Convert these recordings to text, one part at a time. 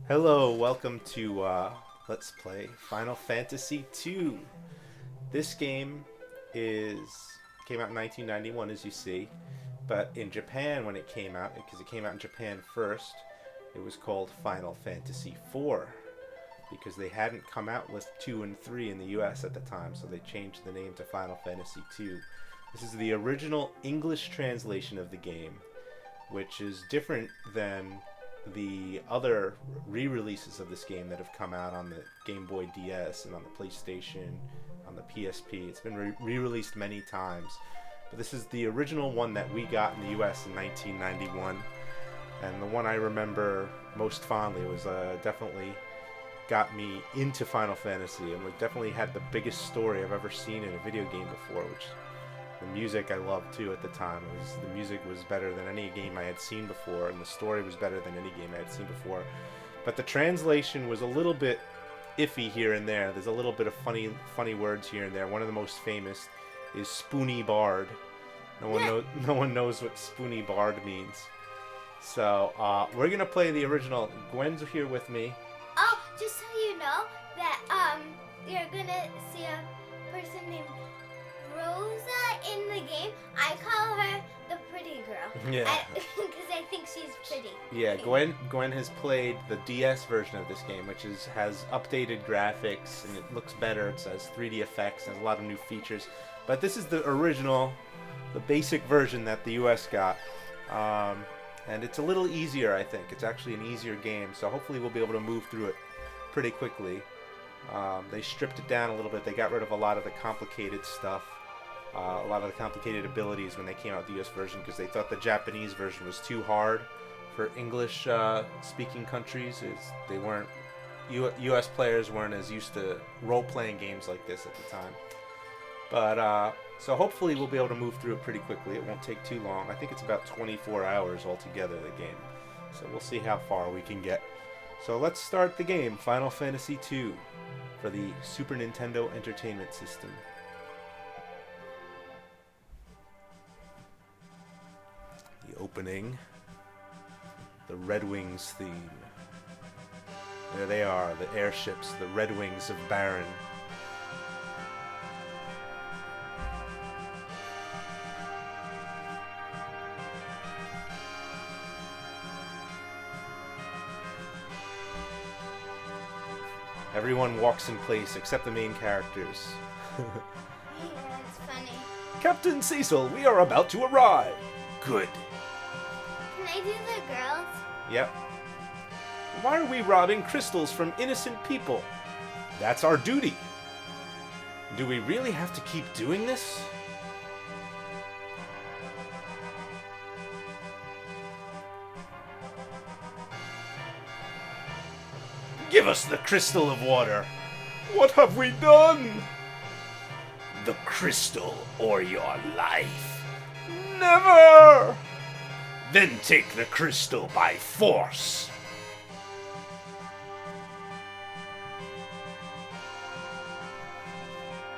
Hello, welcome to Let's Play Final Fantasy II. This game came out in 1991, as you see, but in Japan when it came out, because it came out in Japan first, it was called Final Fantasy IV, because they hadn't come out with 2 and 3 in the US at the time, so they changed the name to Final Fantasy II. This is the original English translation of the game, which is different than the other re-releases of this game that have come out on the Game Boy DS and on the PlayStation, on the PSP. It's been re-released many times, but this is the original one that we got in the US in 1991, and the one I remember most fondly. It was definitely got me into Final Fantasy, and it definitely had the biggest story I've ever seen in a video game before, which the music I loved too at the time. The music was better than any game I had seen before, and the story was better than any game I had seen before. But the translation was a little bit iffy here and there. There's a little bit of funny words here and there. One of the most famous is Spoony Bard. No one knows what Spoony Bard means. So we're gonna play the original. Gwen's here with me. Oh, just so you know that you're gonna see a person named Rosa in the game. I call her the pretty girl. Yeah. Because I think she's pretty. Yeah, Gwen has played the DS version of this game, which has updated graphics, and it looks better. It has 3D effects and a lot of new features. But this is the original, the basic version that the US got. And it's a little easier, I think. It's actually an easier game, so hopefully we'll be able to move through it pretty quickly. They stripped it down a little bit. They got rid of a lot of the complicated stuff. A lot of the complicated abilities when they came out with the US version, because they thought the Japanese version was too hard for English speaking countries. They weren't US players weren't as used to role-playing games like this at the time. But so hopefully we'll be able to move through it pretty quickly. It won't take too long. I think it's about 24 hours altogether, the game. So we'll see how far we can get. So let's start the game, Final Fantasy II, for the Super Nintendo Entertainment System. The opening, the Red Wings theme. There they are, the airships, the Red Wings of Baron. Everyone walks in place except the main characters. Yeah, it's funny. Captain Cecil, we are about to arrive. Good. Can I do the girls? Yep. Why are we robbing crystals from innocent people? That's our duty. Do we really have to keep doing this? Give us the crystal of water. What have we done? The crystal or your life. Never! Then take the crystal by force.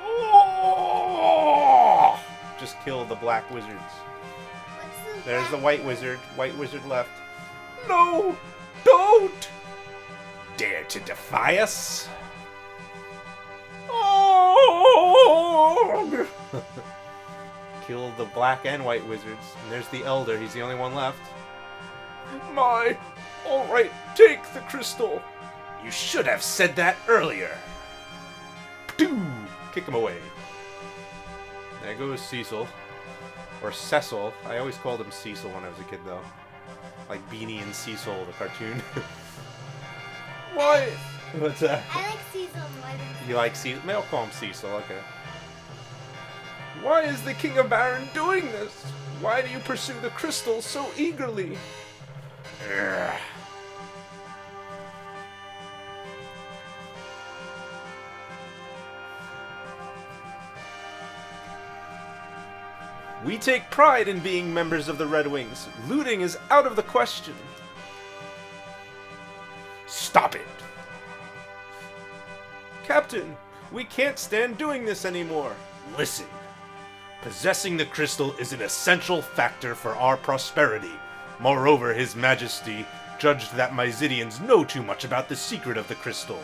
Oh! Just kill the black wizards. There's the white wizard. White wizard left. No! Don't! Dare to defy us? Oh! Kill the black and white wizards. And there's the elder. He's the only one left. My! Alright, take the crystal. You should have said that earlier. Kick him away. There goes Cecil. Or Cecil. I always called him Cecil when I was a kid, though. Like Beanie and Cecil, the cartoon. Why? What's that? I like Cecil more than You like Cecil? I'll call him Cecil, okay. Why is the King of Baron doing this? Why do you pursue the crystal so eagerly? Ugh. We take pride in being members of the Red Wings. Looting is out of the question. Stop it! Captain, we can't stand doing this anymore. Listen. Possessing the crystal is an essential factor for our prosperity. Moreover, His Majesty judged that Mysidians know too much about the secret of the crystal.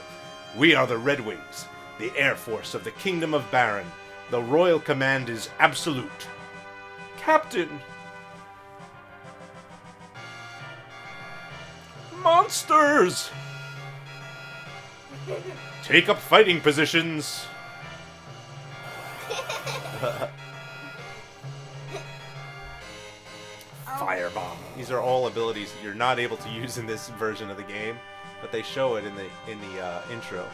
We are the Red Wings, the Air Force of the Kingdom of Baron. The royal command is absolute. Captain! Monsters! Take up fighting positions! Firebomb. These are all abilities that you're not able to use in this version of the game, but they show it in the intro.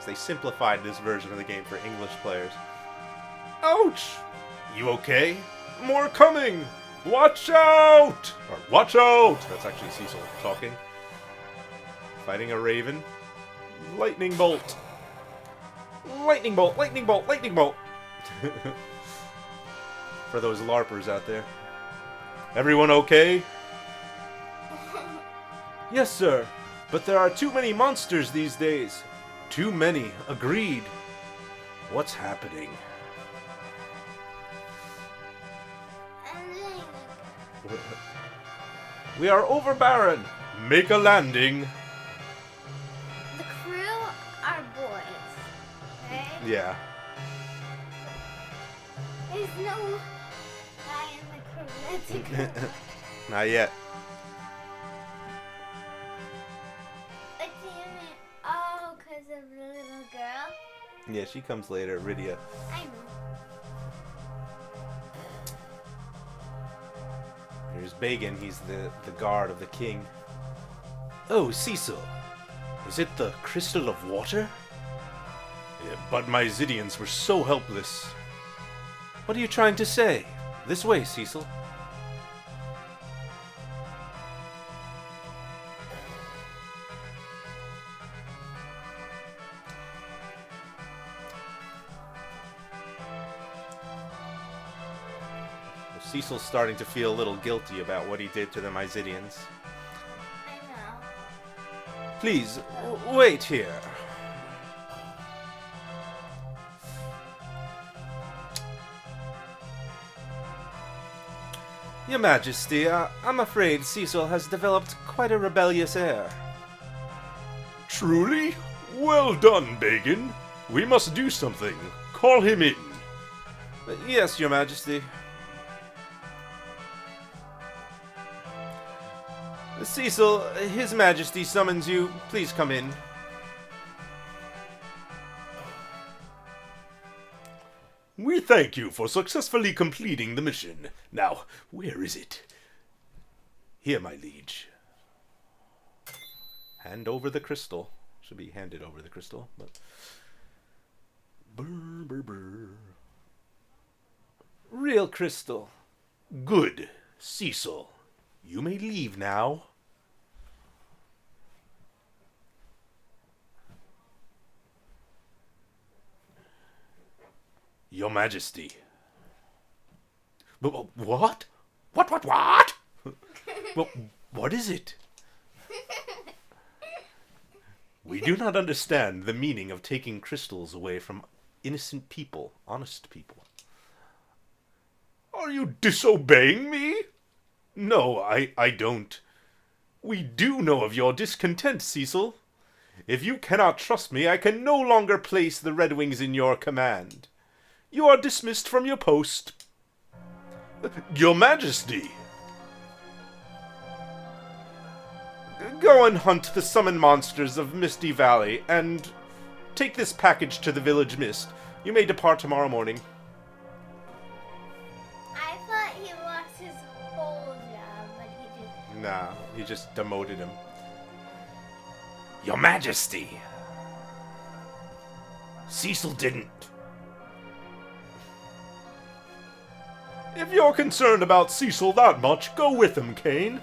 So they simplified this version of the game for English players. Ouch! You okay? More coming! Watch out! Or watch out! That's actually Cecil talking. Fighting a raven. Lightning bolt. Lightning bolt, lightning bolt, lightning bolt! For those LARPers out there. Everyone okay? Yes, sir. But there are too many monsters these days. Too many. Agreed. What's happening? We are over Baron. Make a landing. The crew are boys, right? Yeah. There's no guy in the crew that's a girl. Not yet. What do you mean? Oh, because of the little girl? Yeah, she comes later, Rydia. I know. Here's Bagan, he's the guard of the king. Oh, Cecil. Is it the crystal of water? Yeah, but my Zydians were so helpless. What are you trying to say? This way, Cecil. Cecil's starting to feel a little guilty about what he did to the Mysidians. I know. Please, wait here. Your Majesty, I'm afraid Cecil has developed quite a rebellious air. Truly? Well done, Bagan. We must do something. Call him in. Yes, Your Majesty. Cecil, His Majesty summons you. Please come in. We thank you for successfully completing the mission. Now, where is it? Here, my liege. Hand over the crystal. Should be handed over the crystal, but... Brr, brr, brr. Real crystal. Good. Cecil, you may leave now. Your Majesty. But what? What? Well, what is it? We do not understand the meaning of taking crystals away from innocent people, honest people. Are you disobeying me? No, I don't. We do know of your discontent, Cecil. If you cannot trust me, I can no longer place the Red Wings in your command. You are dismissed from your post. Your Majesty! Go and hunt the summoned monsters of Misty Valley, and take this package to the Village Mist. You may depart tomorrow morning. I thought he lost his whole job, but he didn't. Nah, he just demoted him. Your Majesty! Cecil didn't. If you're concerned about Cecil that much, go with him, Kane.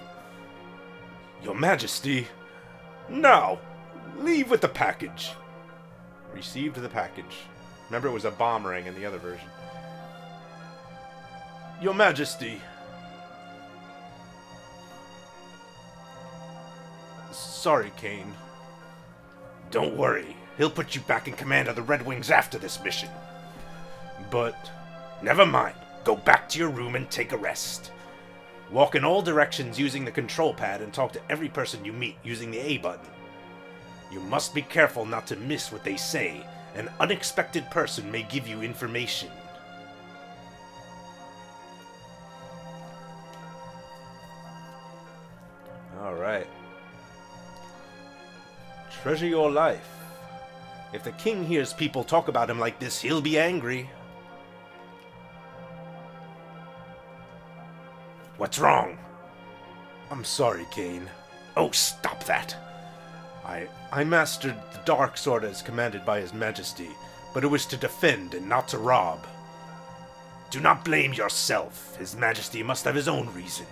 Your Majesty. Now, leave with the package. Received the package. Remember, it was a bomb ring in the other version. Your Majesty. Sorry, Kane. Don't worry. He'll put you back in command of the Red Wings after this mission. But, never mind. Go back to your room and take a rest. Walk in all directions using the control pad and talk to every person you meet using the A button. You must be careful not to miss what they say. An unexpected person may give you information. Alright. Treasure your life. If the king hears people talk about him like this, he'll be angry. What's wrong? I'm sorry, Kane. Oh, stop that! I mastered the dark sword as commanded by His Majesty, but it was to defend and not to rob. Do not blame yourself. His Majesty must have his own reason.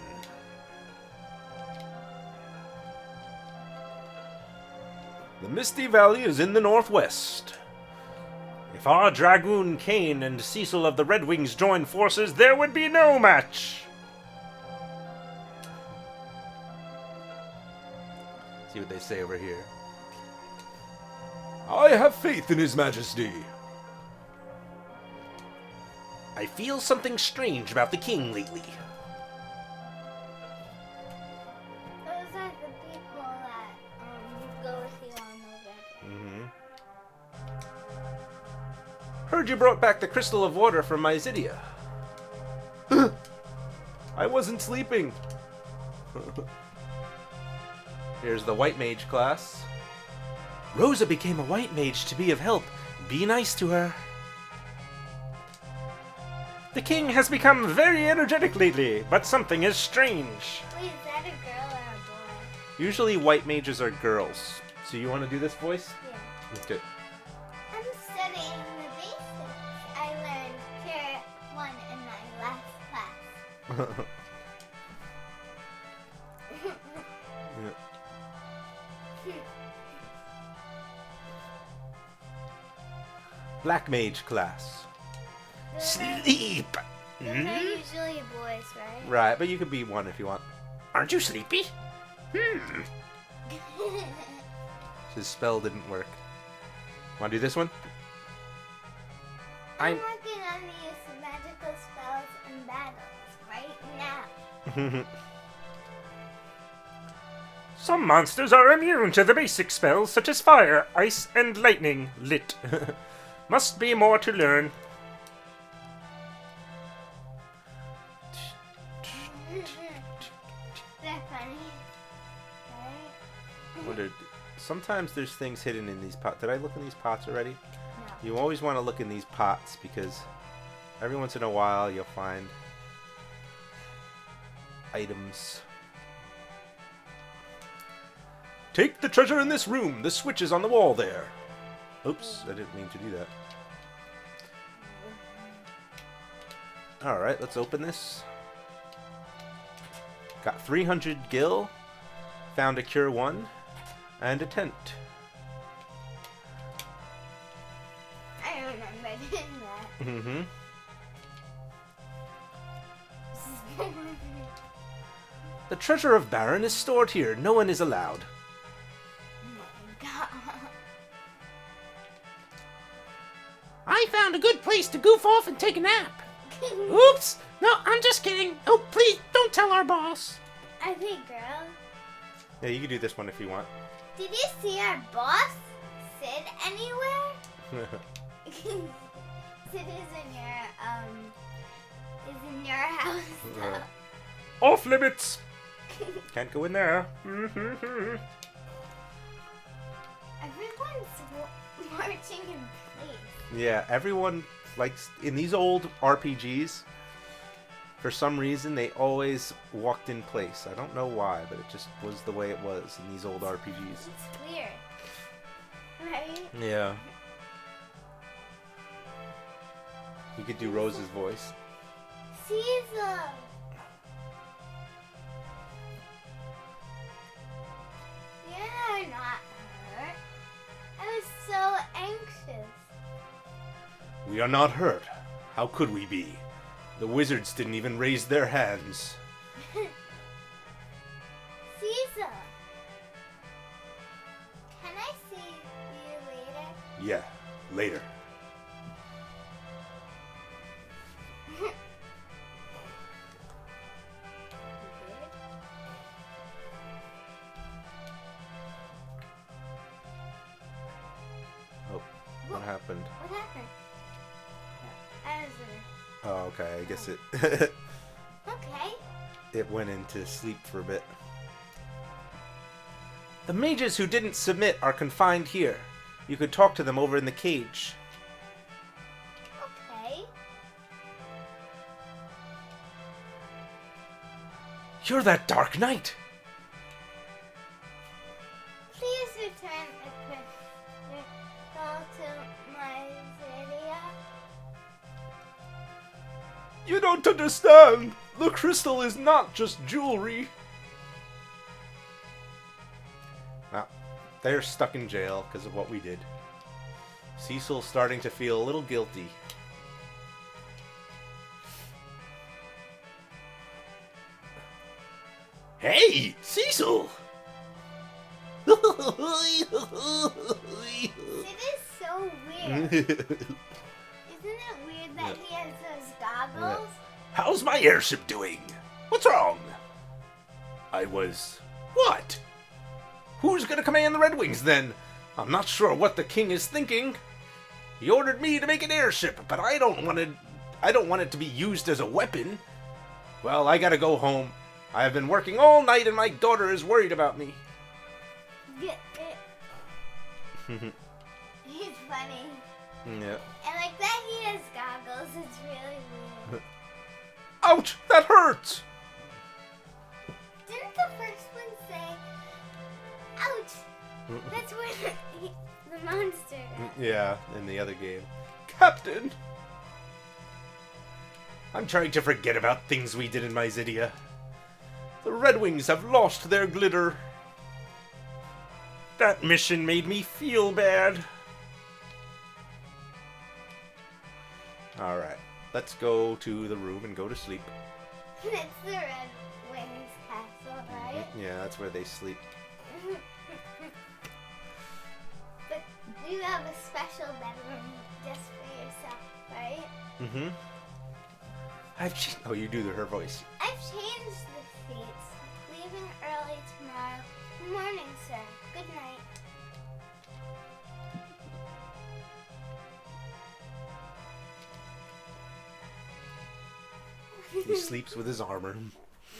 The Misty Valley is in the northwest. If our Dragoon Kane and Cecil of the Red Wings joined forces, there would be no match. See what they say over here. I have faith in His Majesty. I feel something strange about the king lately. Those are the people that go with you on the red. Heard you brought back the crystal of water from Myzidia. I wasn't sleeping. Here's the White Mage class. Rosa became a White Mage to be of help. Be nice to her. The king has become very energetic lately, but something is strange. Wait, is that a girl or a boy? Usually White Mages are girls. So you want to do this voice? Yeah. Okay. I'm studying the basics. I learned Pure 1 in my last class. Black Mage class. Those are Sleep! usually boys, right? Right, but you could be one if you want. Aren't you sleepy? His spell didn't work. Want to do this one? I'm working on the use of magical spells and battles right now. Some monsters are immune to the basic spells such as fire, ice, and lightning. Lit. Must be more to learn. They're funny. Right? Sometimes there's things hidden in these pots. Did I look in these pots already? No. You always want to look in these pots because every once in a while you'll find items. Take the treasure in this room. The switch is on the wall there. Oops, I didn't mean to do that. Alright, let's open this. Got 300 gil. Found a cure 1. And a tent. I remember doing that. Mm-hmm. The treasure of Baron is stored here. No one is allowed. Oh my god. I found a good place to goof off and take a nap. Oops! No, I'm just kidding. Oh, please don't tell our boss. Are they girls? Yeah, you can do this one if you want. Did you see our boss? Sid anywhere? Sid is in your house. Yeah. Off limits. Can't go in there. Everyone's marching in place. Yeah, everyone likes in these old RPGs. For some reason, they always walked in place. I don't know why, but it just was the way it was in these old RPGs. It's weird, right? Yeah. You could do Rose's voice. Cecil. You're not hurt. I was so anxious. We are not hurt. How could we be? The wizards didn't even raise their hands. Cecil. Can I see you later? Yeah, later. What happened? What happened? Oh, okay. I guess it Okay. it went into sleep for a bit. The mages who didn't submit are confined here. You could talk to them over in the cage. Okay. You're that Dark Knight. Please return a crystal to my Zydia. You don't understand. The crystal is not just jewelry. Well, they're stuck in jail because of what we did. Cecil's starting to feel a little guilty. Hey, Cecil! It is so weird. Isn't it weird that he has those goggles? How's my airship doing? What's wrong? What? Who's gonna command the Red Wings then? I'm not sure what the king is thinking. He ordered me to make an airship, but I don't want it to be used as a weapon. Well, I gotta go home. I have been working all night and my daughter is worried about me. He's funny. Yeah. And like that he has goggles, it's really weird. Ouch! That hurts! Didn't the first one say, ouch? That's where the monster got. Yeah, in the other game. Captain! I'm trying to forget about things we did in my Zydia. The Red Wings have lost their glitter. That mission made me feel bad. Alright, let's go to the room and go to sleep. It's the Red Wings castle, right? Yeah, that's where they sleep. But you have a special bedroom just for yourself, right? Mm-hmm. Oh, you do her voice. I've changed the seats. Leaving early tomorrow. Good morning, sir. Good night. He sleeps with his armor.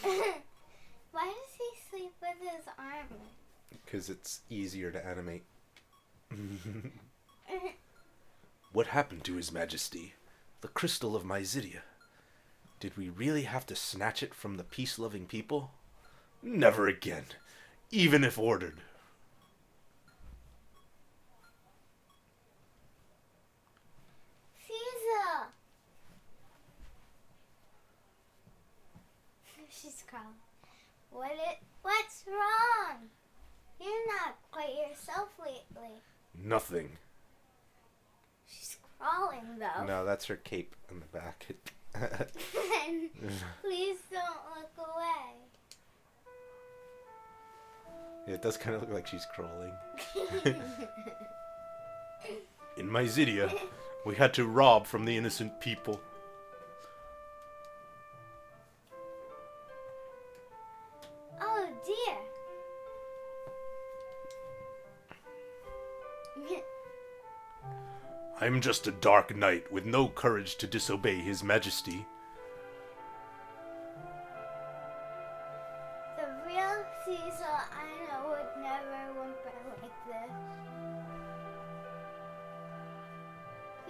Why does he sleep with his armor? Because it's easier to animate. What happened to His Majesty? The crystal of my Zydia. Did we really have to snatch it from the peace-loving people? Never again, even if ordered. Cecil! She's crawling. What's wrong? You're not quite yourself lately. Nothing. She's crawling, though. No, that's her cape in the back. Please don't look away. It does kind of look like she's crawling. In my Zydia, we had to rob from the innocent people. Oh, dear. I'm just a dark knight with no courage to disobey His Majesty. The real Cecil I know would never whimper like this.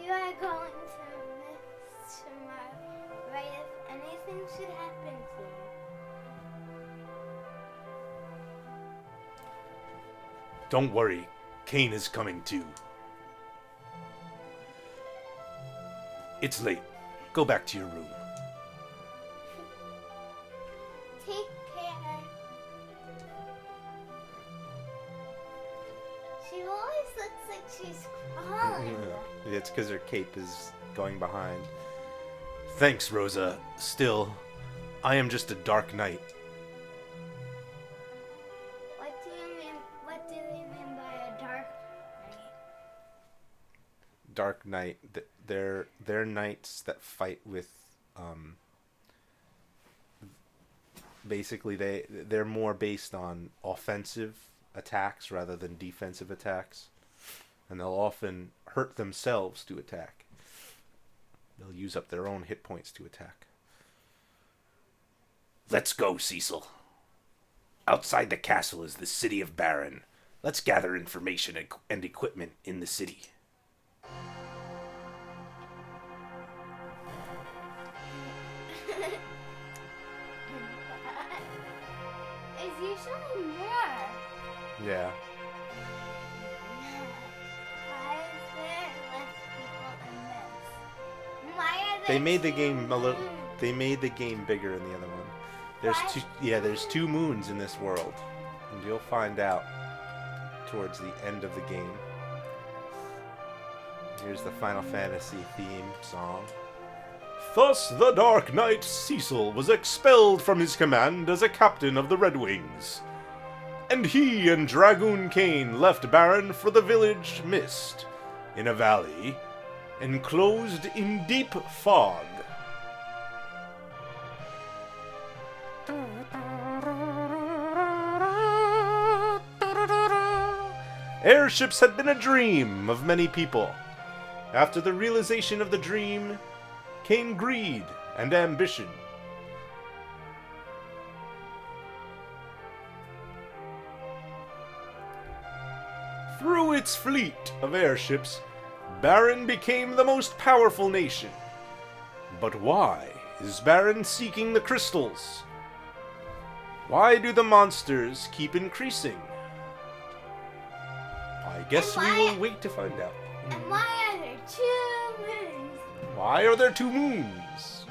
You are going to miss tomorrow, right? If anything should happen to you. Don't worry, Kane is coming too. It's late. Go back to your room. Take care. She always looks like she's crawling. It's because her cape is going behind. Thanks, Rosa. Still, I am just a dark knight. What do you mean? What do they mean by a dark knight? Dark Knight. They're knights that fight with. Basically, they're more based on offensive attacks rather than defensive attacks. and they'll often hurt themselves to attack. They'll use up their own hit points to attack. Let's go, Cecil. Outside the castle is the city of Baron. Let's gather information and equipment in the city. It's usually more. Yeah. Why is there less people in this? Why are there They made the two game a little. moons? They made the game bigger in the other one. There's What? two. Yeah, there's 2 moons in this world, and you'll find out towards the end of the game. Here's the Final Fantasy theme song. Thus the Dark Knight Cecil was expelled from his command as a captain of the Red Wings, and he and Dragoon Kane left Baron for the village Mist, in a valley enclosed in deep fog. Airships had been a dream of many people. After the realization of the dream came greed and ambition. Through its fleet of airships, Baron became the most powerful nation. But why is Baron seeking the crystals? Why do the monsters keep increasing? I guess we will wait to find out. And why are there 2 moons? Why are there 2 moons?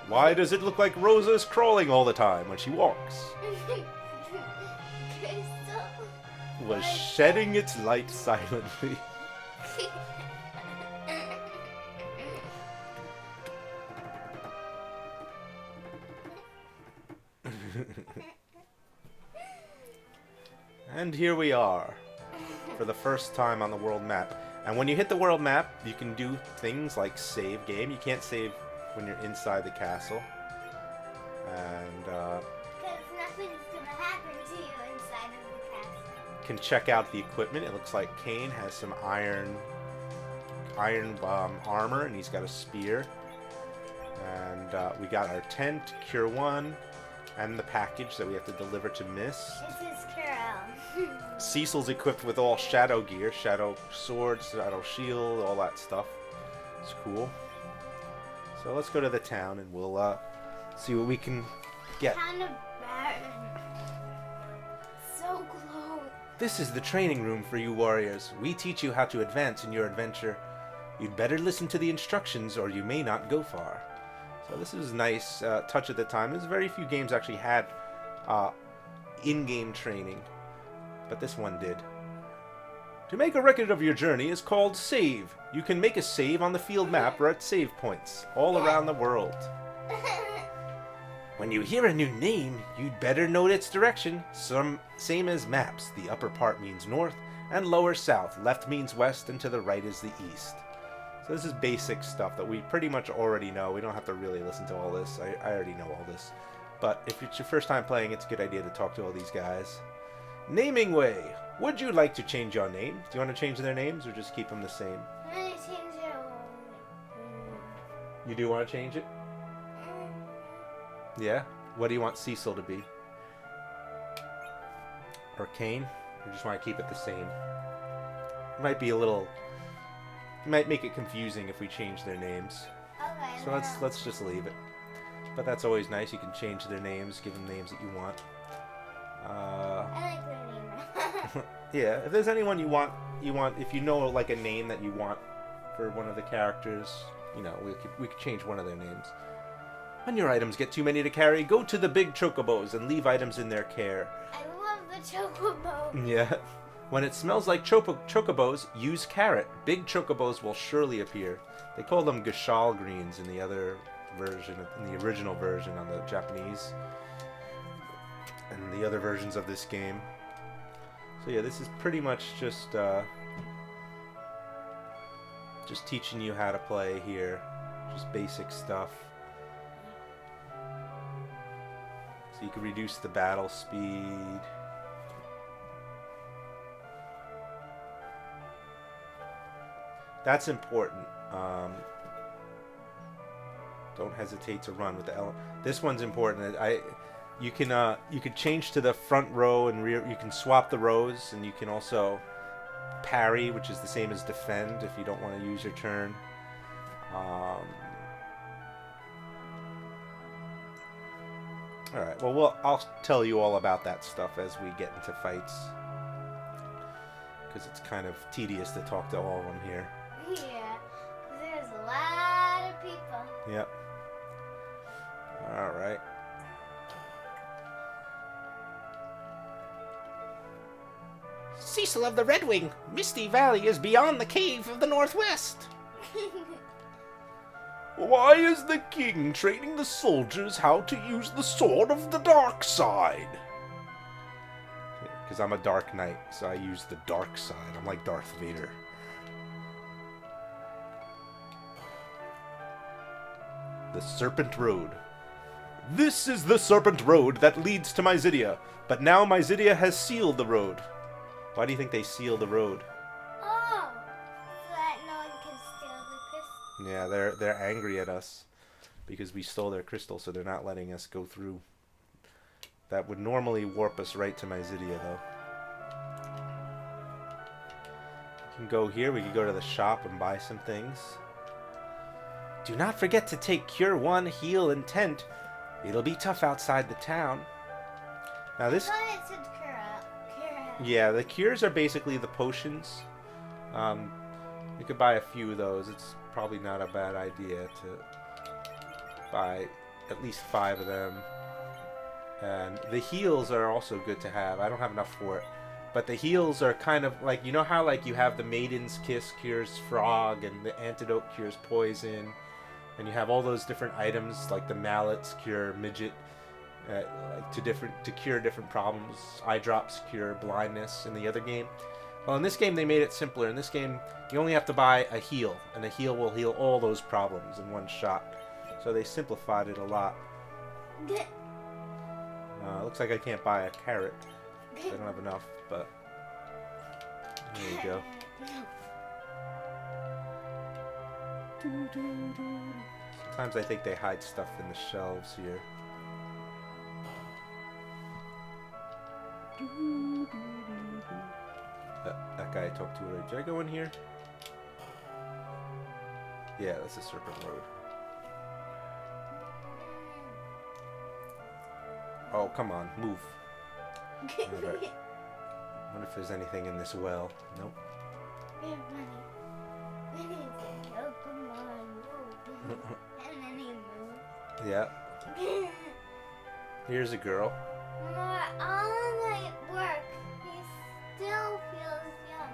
Why does it look like Rosa is crawling all the time when she walks? Crystal. Was shedding its light silently. And here we are, for the first time on the world map. And when you hit the world map, you can do things like save game. You can't save when you're inside the castle. And Because nothing's gonna happen to you inside of the castle. can check out the equipment. It looks like Kane has some iron armor, and he's got a spear. And we got our tent, Cure 1, and the package that we have to deliver to Miss. This is Carol. Cecil's equipped with all shadow gear, shadow sword, shadow shield, all that stuff. It's cool. So let's go to the town and we'll see what we can get. Kind of barren. So close. This is the training room for you warriors. We teach you how to advance in your adventure. You'd better listen to the instructions or you may not go far. So this is a nice touch at the time. There's very few games actually had in-game training, but this one did. To make a record of your journey is called save. You can make a save on the field map or at save points all around the world. When you hear a new name, you'd better note its direction. Same as maps. The upper part means north and lower south. Left means west and to the right is the east. So this is basic stuff that we pretty much already know. We don't have to really listen to all this. I already know all this. But if it's your first time playing, it's a good idea to talk to all these guys. Naming way. Would you like to change your name? Do you want to change their names or just keep them the same? I'm gonna change it. You do want to change it? Yeah? What do you want Cecil to be? Or Kane? Or just want to keep it the same? It might be a little... It might make it confusing if we change their names. Okay. So let's just leave it. But that's always nice. You can change their names, give them names that you want. I like their name. Yeah, if there's anyone you want, if you know like a name that you want for one of the characters, you know, we could change one of their names. When your items get too many to carry, go to the big chocobos and leave items in their care. I love the chocobo. Yeah. When it smells like chocobos, use carrot. Big chocobos will surely appear. They call them gashal greens in the other version, in the original version on the Japanese, and the other versions of this game. So yeah, this is pretty much just teaching you how to play here. Just basic stuff. So you can reduce the battle speed. That's important. Don't hesitate to run with the L. This one's important. You can change to the front row and rear. You can swap the rows, and you can also parry, which is the same as defend if you don't want to use your turn. All right. Well, I'll tell you all about that stuff as we get into fights, because it's kind of tedious to talk to all of them here. Yeah, there's a lot of people. Yep. All right. Cecil of the Red Wing, Misty Valley is beyond the cave of the Northwest. Why is the king training the soldiers how to use the sword of the dark side? Because I'm a dark knight, so I use the dark side. I'm like Darth Vader. The Serpent Road. This is the Serpent Road that leads to Mysidia, but now Mysidia has sealed the road. Why do you think they sealed the road? Oh, so that no one can steal the crystal. Yeah, they're angry at us because we stole their crystal, so they're not letting us go through. That would normally warp us right to Mysidia, though. We can go here. We can go to the shop and buy some things. Do not forget to take Cure 1, Heal, and Tent. It'll be tough outside the town. Now this... I thought it said Kura. Yeah, the cures are basically the potions. You could buy a few of those. It's probably not a bad idea to buy at least 5 of them. And the heals are also good to have. I don't have enough for it. But the heals are kind of like, you know how like you have the Maiden's Kiss cures frog and the antidote cures poison. And you have all those different items like the mallets cure midget. Like to cure different problems. Eye drops cure blindness in the other game. Well, in this game they made it simpler. In this game you only have to buy a heal, and a heal will heal all those problems in one shot. So they simplified it a lot. Looks like I can't buy a carrot. I don't have enough, but there you go. Sometimes I think they hide stuff in the shelves here. That guy I talked to already. Did I go in here? Yeah, that's the Serpent Road. Oh, come on, move. Alright. Wonder if there's anything in this well. Nope. We have money. We need to go. Come on, move. And then he moves. Yeah. Here's a girl. For all my work, he still feels young.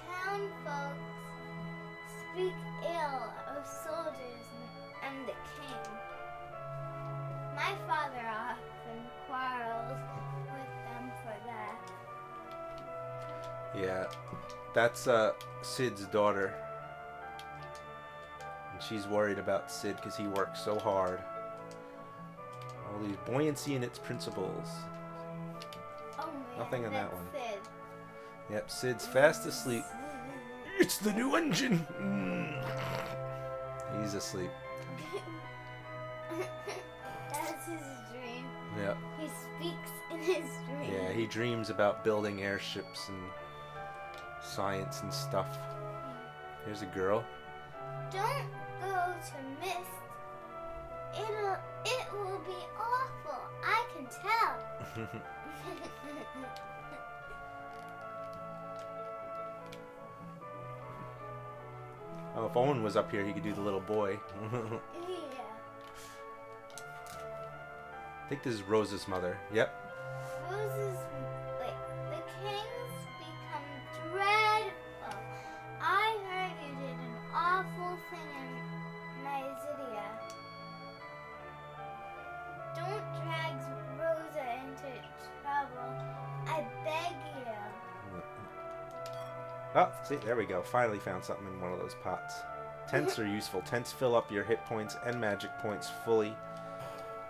Town folks speak ill of soldiers and the king. My father often quarrels with them for that. Yeah. That's Sid's daughter. And she's worried about Sid because he works so hard. All these buoyancy in its principles. Oh man, Nothing on that that's one. Sid. Yep, Sid's fast asleep. It's the new engine! He's asleep. That's his dream. Yep. He speaks in his dream. Yeah, he dreams about building airships and science and stuff. Here's a girl. Don't go to Mist. It will be awful. I can tell. Oh, if Owen was up here, he could do the little boy. Yeah. I think this is Rosa's mother. Yep. Rose's, the kings become dreadful. I heard you did an awful thing in Mysidia. Don't drag Rosa into trouble. I beg you. Oh, see, there we go. Finally found something in one of those pots. Tents are useful. Tents fill up your hit points and magic points fully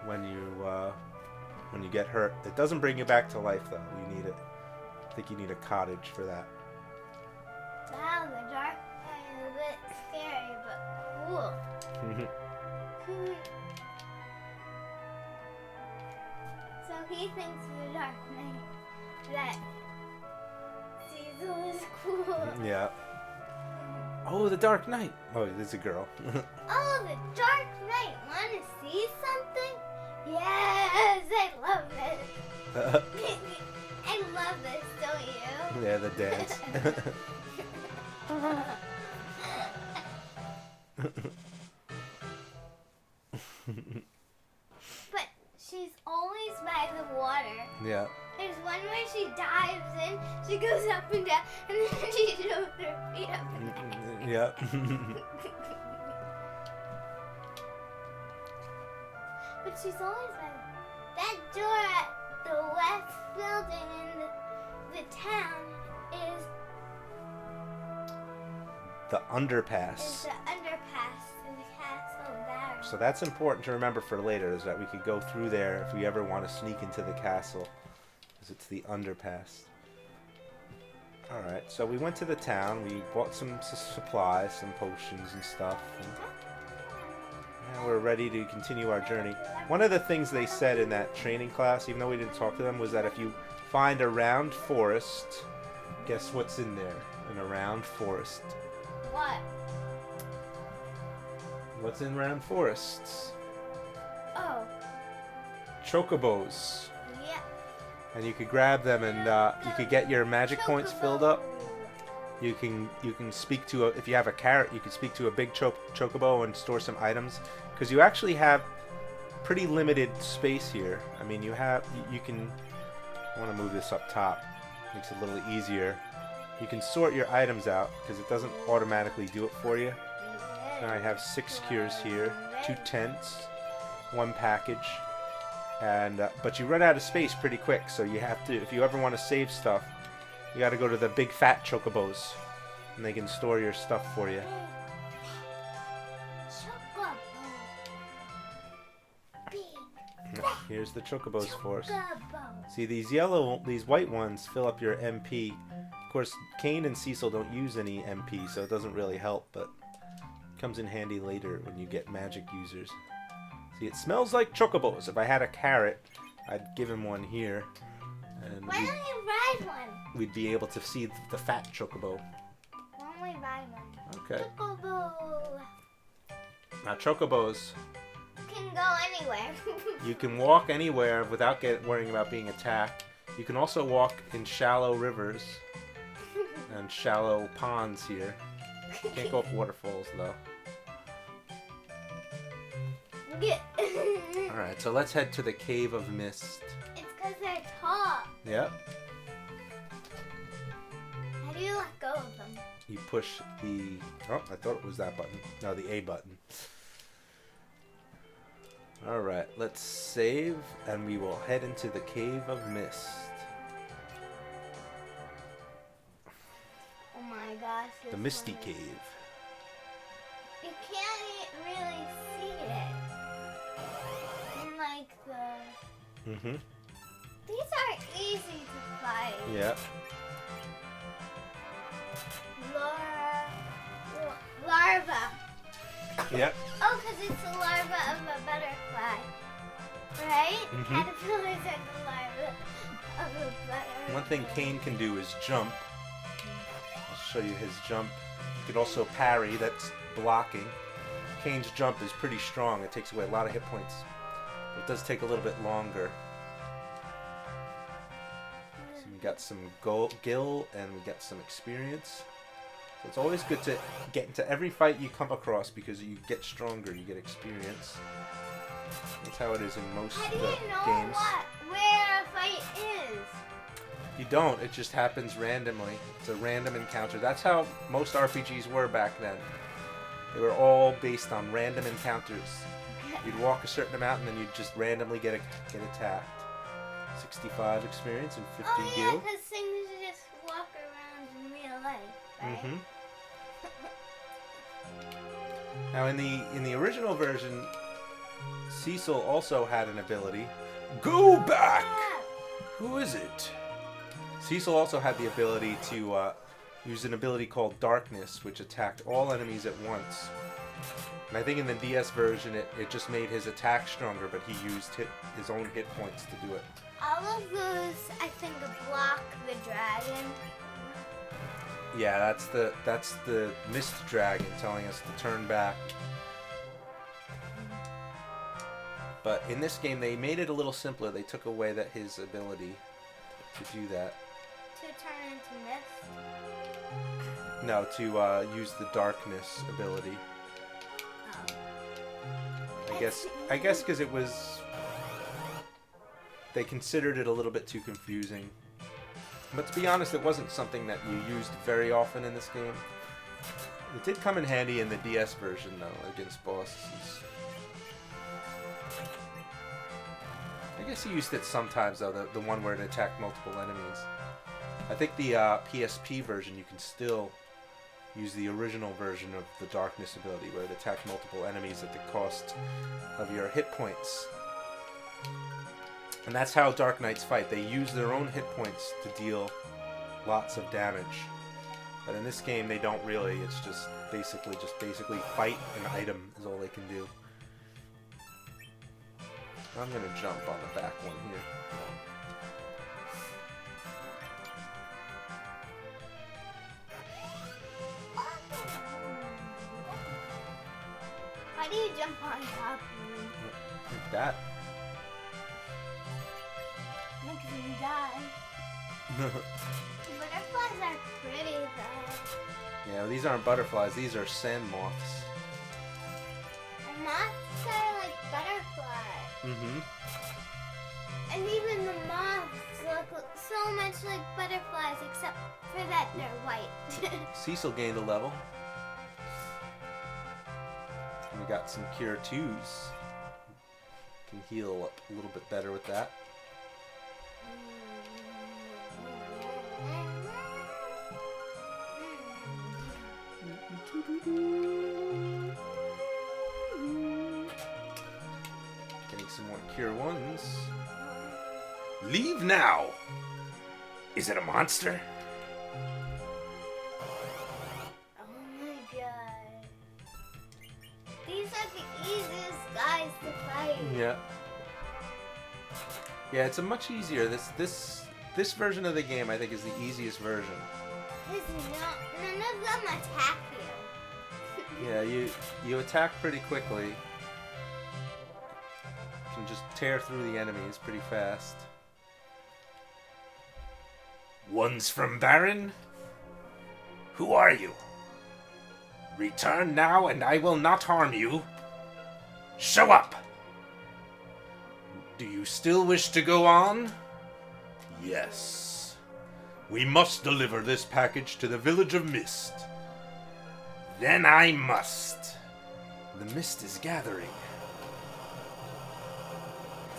when you get hurt. It doesn't bring you back to life, though. You need it. I think you need a cottage for that. Wow, the dark side of cool. So he thinks the Dark Knight that Cecil is cool. Yeah. Oh, the Dark Knight. Oh, there's a girl. Oh, the Dark Knight. Want to see something? Yes, I love it. I love this, don't you? Yeah, the dance. But she's always by the water. Yeah. There's one where she dives in, she goes up and down, and then she shows her feet up and down. Yeah. But she's always by that door at the west building in the town is The underpass. the underpass to the castle barracks. So that's important to remember for later, is that we could go through there if we ever want to sneak into the castle. Because it's the underpass. Alright, so we went to the town, we bought some supplies, some potions and stuff. And now we're ready to continue our journey. One of the things they said in that training class, even though we didn't talk to them, was that if you find a round forest, guess what's in there? In a round forest. What? What's in round forests? Oh, Chocobos. yeah. And you could grab them and you could get your magic points filled up. You can speak to if you have a carrot, you can speak to a big chocobo and store some items, because you actually have pretty limited space here. I mean, you can. I want to move this up top. Makes it a little easier. You can sort your items out because it doesn't automatically do it for you. Now I have 6 cures here, 2 tents, 1 package, and but you run out of space pretty quick. So you have to, if you ever want to save stuff, you got to go to the big fat chocobos, and they can store your stuff for you. Chocobo. Big Here's the chocobos for us. chocobo. See, these white ones fill up your MP. Of course, Kane and Cecil don't use any MP, so it doesn't really help, but it comes in handy later when you get magic users. See, it smells like chocobos. If I had a carrot, I'd give him one here, and Why don't you ride one? we'd be able to see the fat chocobo. Why don't we ride one? Okay. Chocobo. Now, chocobos, Can go anywhere. you can walk anywhere without worrying about being attacked. You can also walk in shallow rivers and shallow ponds here. Can't go up waterfalls though. Get- Alright, so let's head to the Cave of Mist. It's because they're tall. Yep. How do you let go of them? You push the... Oh, I thought it was that button. No, the A button. Alright, let's save and we will head into the Cave of Mist. Oh my gosh. The this Misty one is- Cave. You can't really see it. And like Mm-hmm. these are easy to fight. Yep. Larva. Yep. Oh, because it's the larva of a butterfly. Right? Mhm. Caterpillars are the larva of a butterfly. One thing Kane can do is jump. I'll show you his jump. You could also parry, that's blocking. Kane's jump is pretty strong. It takes away a lot of hit points. It does take a little bit longer. So we got some gil and we got some experience. So it's always good to get into every fight you come across because you get stronger, you get experience. That's how it is in most How of do the you know games. where a fight is? You don't, it just happens randomly. It's a random encounter. That's how most RPGs were back then. They were all based on random encounters. You'd walk a certain amount and then you'd just randomly get attacked. 65 experience and 50 Oh yeah, gil. because things just walk around in real life, right? Mm-hmm. Now in the original version, Cecil also had an ability. Go back! Ah, Who is it? Cecil also had the ability to used an ability called Darkness, which attacked all enemies at once. And I think in the DS version, it just made his attack stronger, but he used his own hit points to do it. All of those, I think, block the dragon. Yeah, that's the Mist Dragon telling us to turn back. But in this game, they made it a little simpler. They took away his ability to do that. To turn into mist? No, to use the Darkness ability. I guess because it was... They considered it a little bit too confusing. But to be honest, it wasn't something that you used very often in this game. It did come in handy in the DS version, though, against bosses. I guess you used it sometimes, though, the one where it attacked multiple enemies. I think the PSP version, you can still use the original version of the Darkness ability, where it attacked multiple enemies at the cost of your hit points. And that's how Dark Knights fight. They use their own hit points to deal lots of damage. But in this game, they don't really. It's just basically fight an item is all they can do. I'm gonna jump on the back one here. Why do you jump on top of me? Like that. Makes me die. Butterflies are pretty, though. Yeah, these aren't butterflies. These are sand moths. And moths are like butterflies. Mm-hmm. And even the moths look so much like butterflies, except for that they're white. Cecil gained a level. And we got some Cure 2s. Can heal up a little bit better with that. Getting some more Cure 1s. Leave now! Is it a monster? Oh my god. These are the easiest guys to fight. Yeah. Yeah, it's a much easier. This version of the game, I think, is the easiest version. None of them attack you. Yeah, you attack pretty quickly. You can just tear through the enemies pretty fast. One's from Baron? Who are you? Return now and I will not harm you. Show up! Do you still wish to go on? Yes. We must deliver this package to the village of Mist. Then I must. The mist is gathering.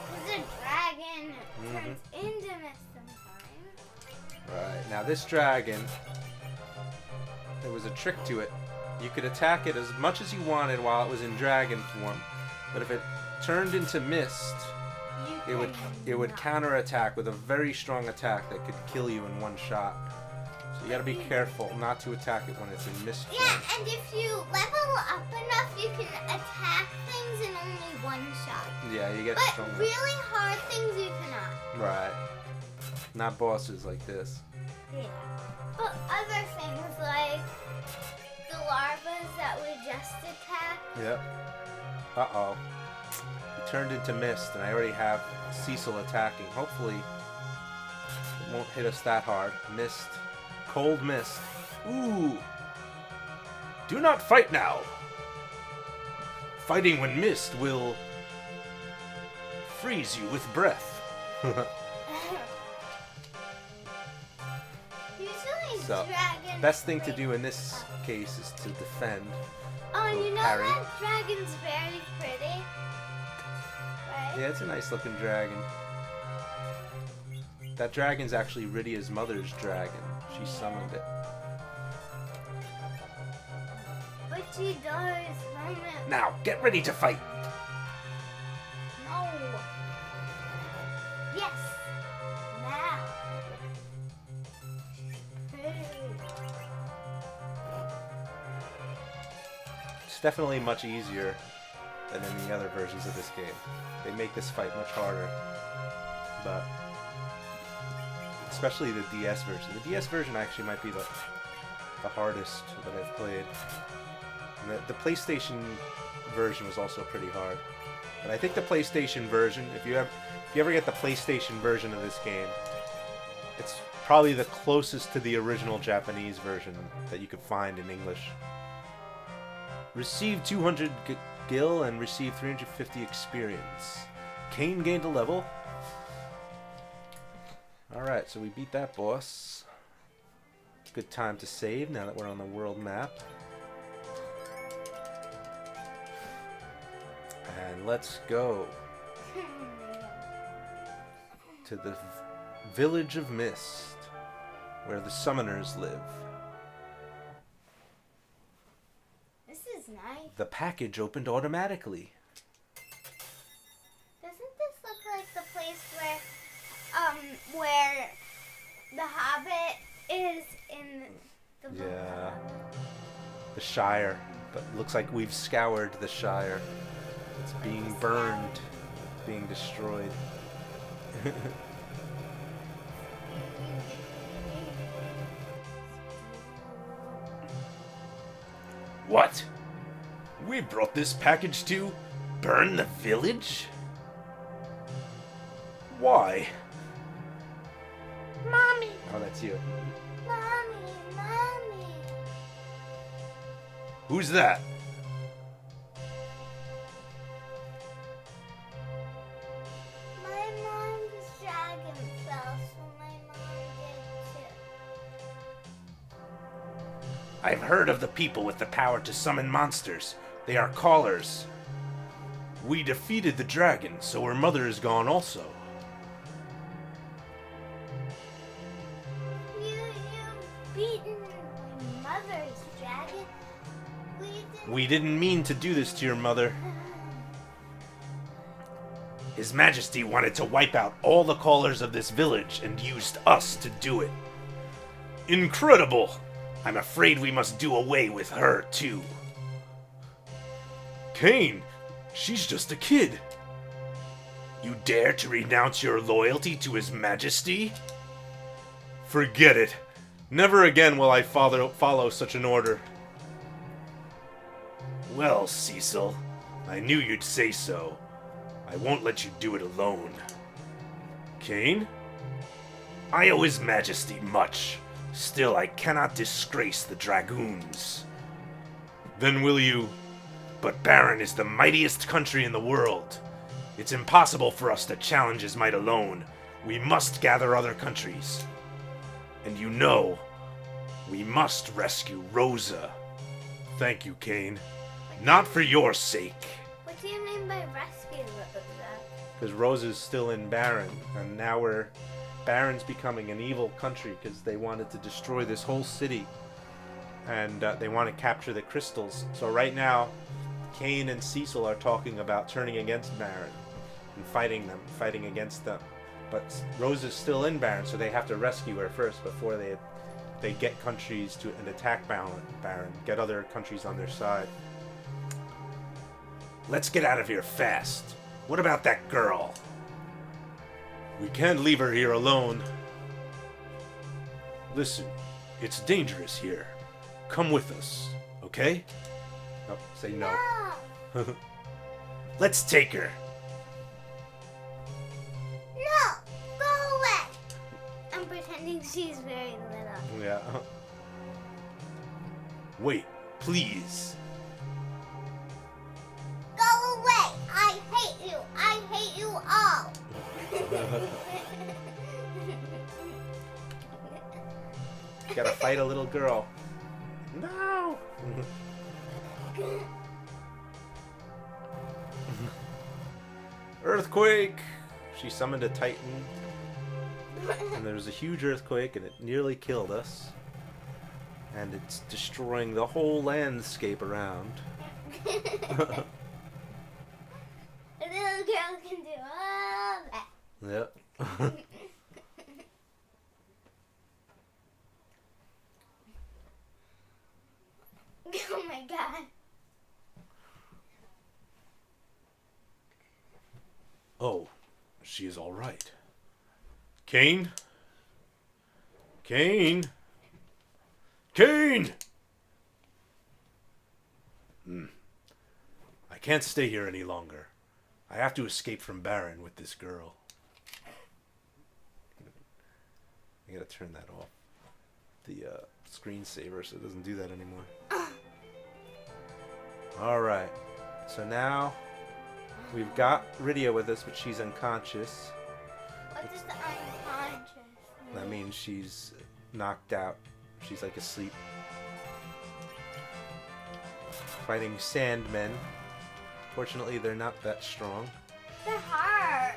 Because a dragon turns into mist sometimes. Right, now this dragon, there was a trick to it. You could attack it as much as you wanted while it was in dragon form, but if it turned into mist, it would counterattack with a very strong attack that could kill you in one shot. So you gotta be careful not to attack it when it's in mist form. Yeah, and if you level up enough, you can attack things in only one shot. Yeah, you get But stronger. really hard things you cannot. Right. Not bosses like this. Yeah. But other things like the larvas that we just attacked. Yep. Uh-oh. He turned into mist, and I already have Cecil attacking. Hopefully, it won't hit us that hard. Mist. Cold mist. Ooh. Do not fight now. Fighting when mist will freeze you with breath. Usually So, dragons best thing to break do in this up. case is to defend. Oh, and you know parry. that dragon's very pretty, right? Yeah, it's a nice looking dragon. That dragon's actually Rydia's mother's dragon. She summoned it. But she does from it. Now, get ready to fight. No. Yes. Now. Hey. It's definitely much easier than any other versions of this game. They make this fight much harder, but especially the DS version. The DS version actually might be the hardest that I've played. And the PlayStation version was also pretty hard. But I think the PlayStation version, if you ever get the PlayStation version of this game, it's probably the closest to the original Japanese version that you could find in English. Receive 200 gil and receive 350 experience. Kane gained a level. Alright, so we beat that boss. Good time to save now that we're on the world map. And let's go to the Village of Mist, where the summoners live. This is nice. The package opened automatically. Doesn't this look like the place where the Hobbit is in the book? Yeah. The Shire. But looks like we've scoured the Shire. It's being burned, being destroyed. What? We brought this package to burn the village? Why? Mommy. Oh, that's you. Mommy. Who's that? My mom's dragon fell, so my mom did too. I've heard of the people with the power to summon monsters. They are callers. We defeated the dragon, so her mother is gone also. You've beaten my mother's dragon. We didn't mean to do this to your mother. His Majesty wanted to wipe out all the callers of this village and used us to do it. Incredible! I'm afraid we must do away with her, too. Kane, she's just a kid. You dare to renounce your loyalty to His Majesty? Forget it. Never again will I follow such an order. Well, Cecil, I knew you'd say so. I won't let you do it alone. Kane? I owe His Majesty much. Still, I cannot disgrace the dragoons. Then will you? But Baron is the mightiest country in the world. It's impossible for us to challenge his might alone. We must gather other countries. And you know, we must rescue Rosa. Thank you, Kane. Not for your sake. What do you mean by rescue, Rosa? Because Rosa's still in Baron, and now Baron's becoming an evil country because they wanted to destroy this whole city. And they want to capture the crystals. So right now, Kane and Cecil are talking about turning against Baron and fighting against them. But Rosa's still in Baron, so they have to rescue her first before they get countries to and attack Baron, get other countries on their side. Let's get out of here fast. What about that girl? We can't leave her here alone. Listen, it's dangerous here. Come with us, okay? Oh, say no. Let's take her. No! Go away! I'm pretending she's very little. Yeah. Wait, please. Go away! I hate you! I hate you all! Gotta fight a little girl. No. Earthquake! She summoned a titan. And there was a huge earthquake and it nearly killed us. And it's destroying the whole landscape around. A little girl can do all that. Yep. Oh my god. Oh, she is all right. Kane? Kane? Kane! I can't stay here any longer. I have to escape from Baron with this girl. I gotta turn that off. The screensaver so it doesn't do that anymore. Alright. So now we've got Rydia with us, but she's unconscious. What does the unconscious mean? That means she's knocked out. She's like asleep. Fighting Sandmen. Fortunately, they're not that strong. They're hard.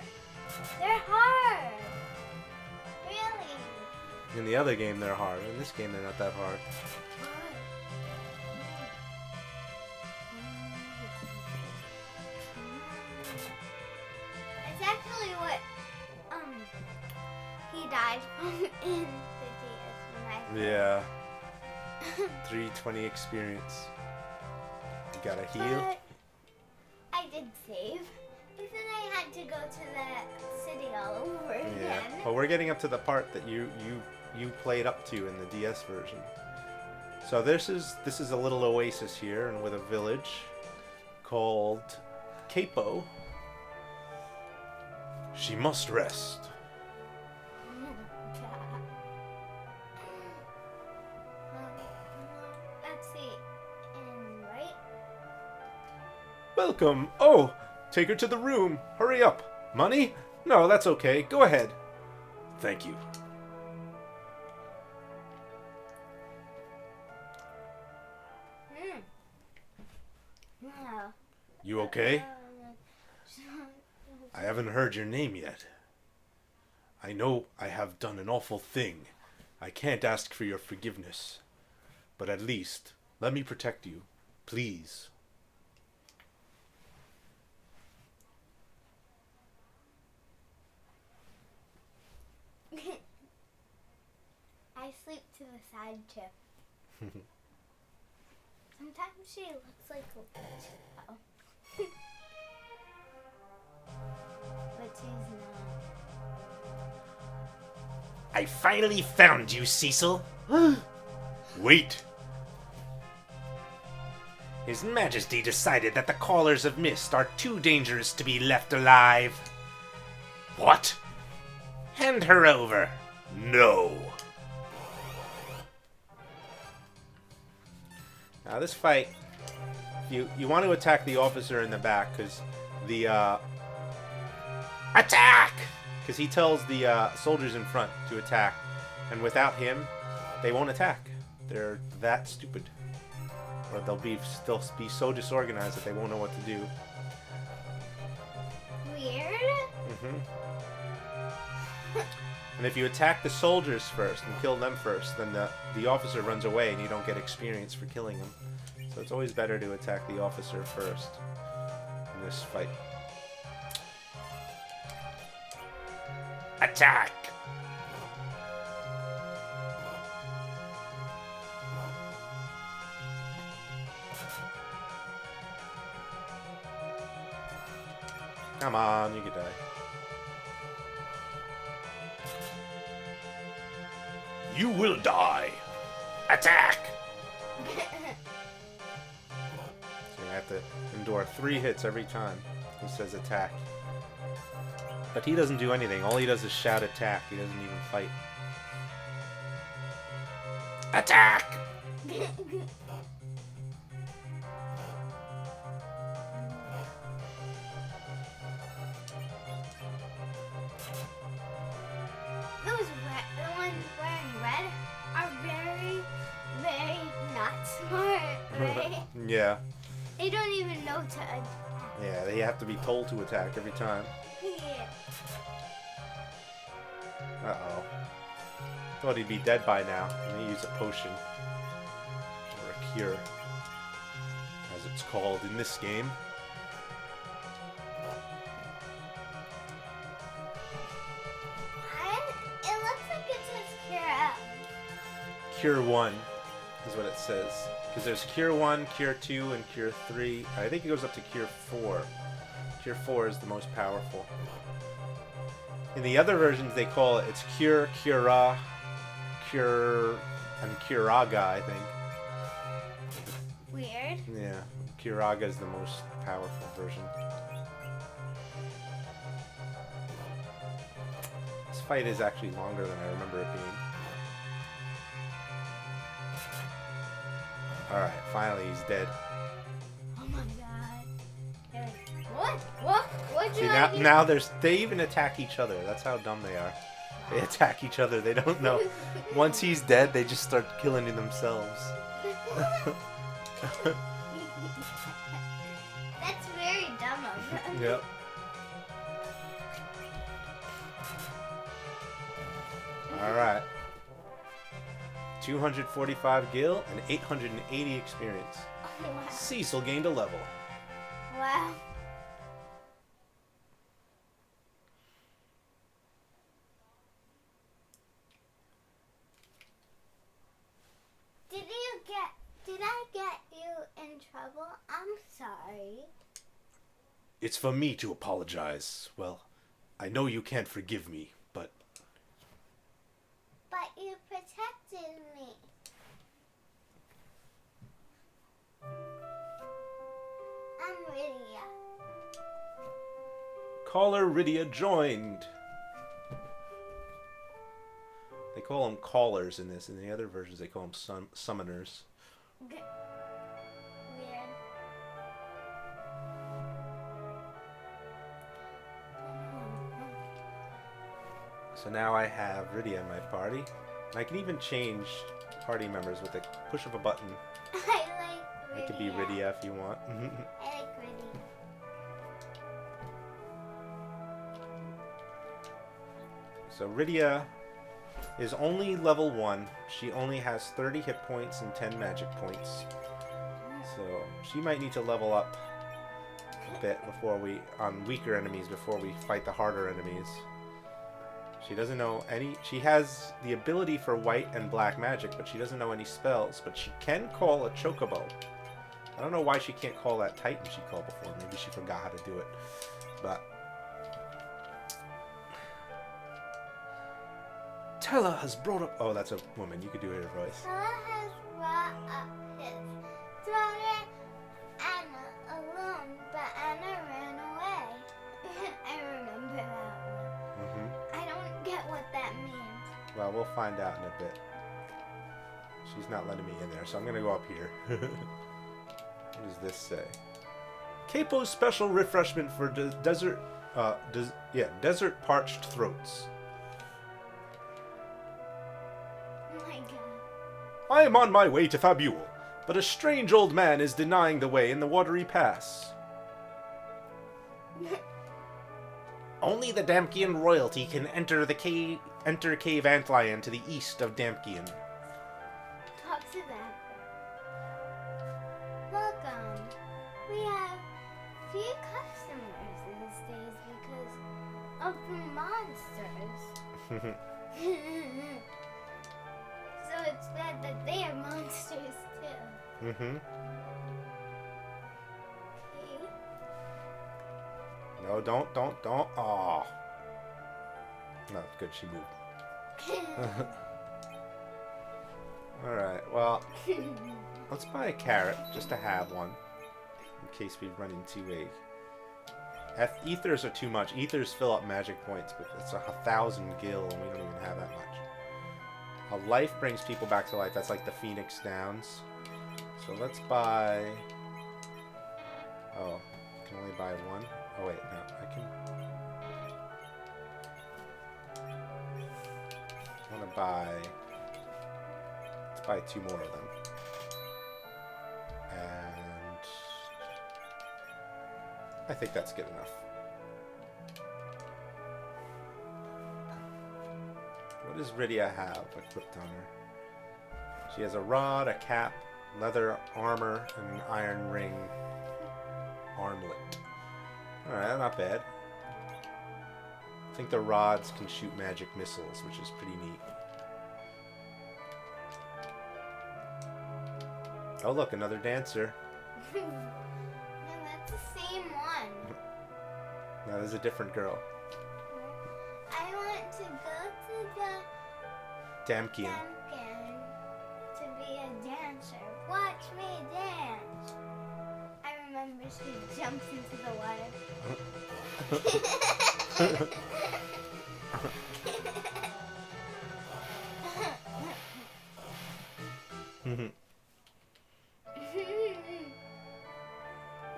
They're hard. Really? In the other game, they're hard. In this game, they're not that hard. It's actually what he died from in the DS when I Yeah. 320 experience. You gotta heal. But I did save. But then I had to go to the city all over Yeah. again. Well, we're getting up to the part that you played up to in the DS version. So this is a little oasis here, and with a village called Kaipo. She must rest. Let's see. And right? Welcome. Oh, take her to the room. Hurry up. Money? No, that's okay. Go ahead. Thank you. Wow. You okay? I haven't heard your name yet. I know I have done an awful thing. I can't ask for your forgiveness. But at least, let me protect you. Please. I sleep to the side chip. Sometimes she looks like a witch, though. But she's not. I finally found you, Cecil. Wait. His Majesty decided that the Callers of Mist are too dangerous to be left alive. What? Hand her over. No. Now this fight, you want to attack the officer in the back because the Attack! because he tells the soldiers in front to attack, and without him, they won't attack. They're that stupid, or they'll be so disorganized that they won't know what to do. Weird? And if you attack the soldiers first and kill them first, then the officer runs away and you don't get experience for killing him. So it's always better to attack the officer first in this fight. Attack! Come on, you could die. You will die. Attack! So you have to endure 3 hits every time he says attack. But he doesn't do anything. All he does is shout attack. He doesn't even fight. Attack! The ones wearing red are very, very not smart, right? Yeah. They don't even know to attack. Yeah, they have to be told to attack every time. Yeah. Uh-oh. Thought he'd be dead by now. Let me use a potion. Or a cure. As it's called in this game. It looks like it says cure. Cure 1 is what it says. Because there's Cure 1, Cure 2, and Cure 3. I think it goes up to Cure 4. Tier 4 is the most powerful. In the other versions, they call it's Cure, Cura, Cure, and Curaga, I think. Weird. Yeah, Curaga is the most powerful version. This fight is actually longer than I remember it being. Alright, finally he's dead. Oh my god. They're like, what? What? What'd See, you now they even attack each other. That's how dumb they are. They attack each other. They don't know. Once he's dead, they just start killing themselves. That's very dumb of them. Yep. Alright. 245 gil and 880 experience. Oh, wow. Cecil gained a level. Wow. Did I get you in trouble? I'm sorry. It's for me to apologize. Well, I know you can't forgive me, but... But you protected me. I'm Lydia. Caller Rydia joined. They call them callers in this. In the other versions, they call them summoners. Weird. So now I have Rydia in my party. And I can even change party members with the push of a button. I like Lydia. It could be Rydia if you want. I like Lydia. So Rydia is only level 1. She only has 30 hit points and 10 magic points. So she might need to level up a bit on weaker enemies before we fight the harder enemies. She doesn't know any... She has the ability for white and black magic, but she doesn't know any spells. But she can call a chocobo. I don't know why she can't call that Titan she called before. Maybe she forgot how to do it. But... Tella has brought up... Oh, that's a woman. You could do her voice. Noah has brought up his daughter Anna alone, but Anna ran away. I remember that one. Mm-hmm. I don't get what that means. Well, we'll find out in a bit. She's not letting me in there, so I'm going to go up here. What does this say? Kaipo's special refreshment for desert parched throats. Oh my god. I am on my way to Fabule, but a strange old man is denying the way in the Watery Pass. Only the Damcyan royalty can enter Cave Antlion to the east of Damcyan. Talk to them. Welcome. We have few customers these days because of the monsters. So it's bad that they are monsters too. Mm-hmm. Okay. No, don't. Aw. No, good, she moved. Alright, well, let's buy a carrot, just to have one. In case we run into a... Ethers are too much. Ethers fill up magic points, but it's 1,000 gil, and we don't even have that much. A life brings people back to life. That's like the Phoenix Downs. So let's buy... Oh, I can only buy one? Oh wait, no, I can... I want to buy... Let's buy 2 more of them. And... I think that's good enough. What does Rydia have equipped on her? She has a rod, a cap, leather armor, and an iron ring armlet. Alright, not bad. I think the rods can shoot magic missiles, which is pretty neat. Oh look, another dancer. No, that's the same one. That is a different girl. I want to go to the Damcyan. Damcyan to be a dancer. Watch me dance. I remember she jumps into the water.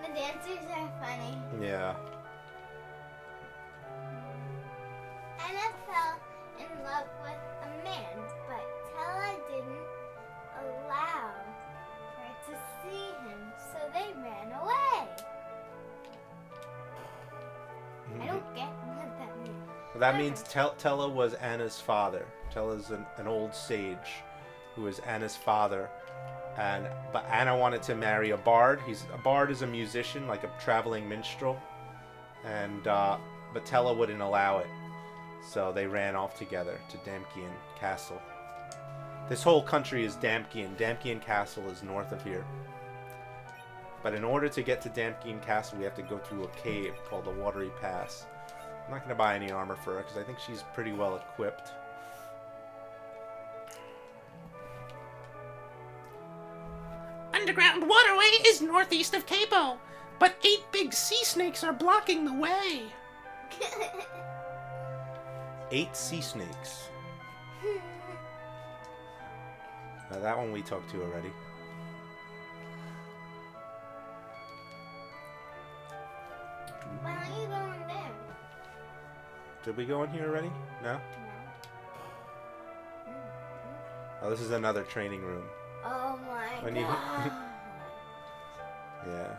The dancers are funny. Yeah. Anna fell in love with a man, but Tella didn't allow her to see him, so they ran away. I don't get what that means. That means Tella was Anna's father. Tella's an old sage who was Anna's father. But Anna wanted to marry a bard. A bard is a musician, like a traveling minstrel. But Tella wouldn't allow it. So they ran off together to Damcyan Castle. This whole country is Damcyan. Damcyan Castle is north of here. But in order to get to Damcyan Castle, we have to go through a cave called the Watery Pass. I'm not going to buy any armor for her because I think she's pretty well equipped. Underground waterway is northeast of Kaipo, but 8 big sea snakes are blocking the way. 8 sea snakes. Now that one we talked to already. Why don't you go in there? Did we go in here already? No? Oh, this is another training room. Oh my When you- god. Yeah.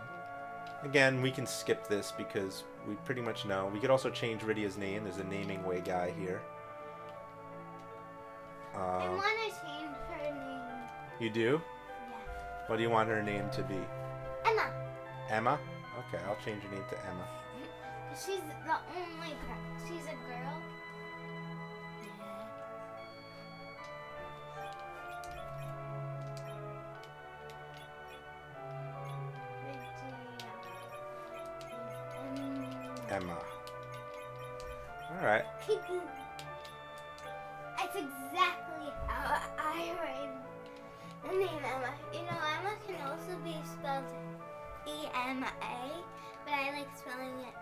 Again, we can skip this because we pretty much know. We could also change Rydia's name. There's a naming way guy here. I want to change her name. You do? Yeah. What do you want her name to be? Emma. Emma? Okay, I'll change your name to Emma. She's the only girl. She's a girl. Emma. Alright. That's exactly how I write the name Emma. You know, Emma can also be spelled E-M-A, but I like spelling it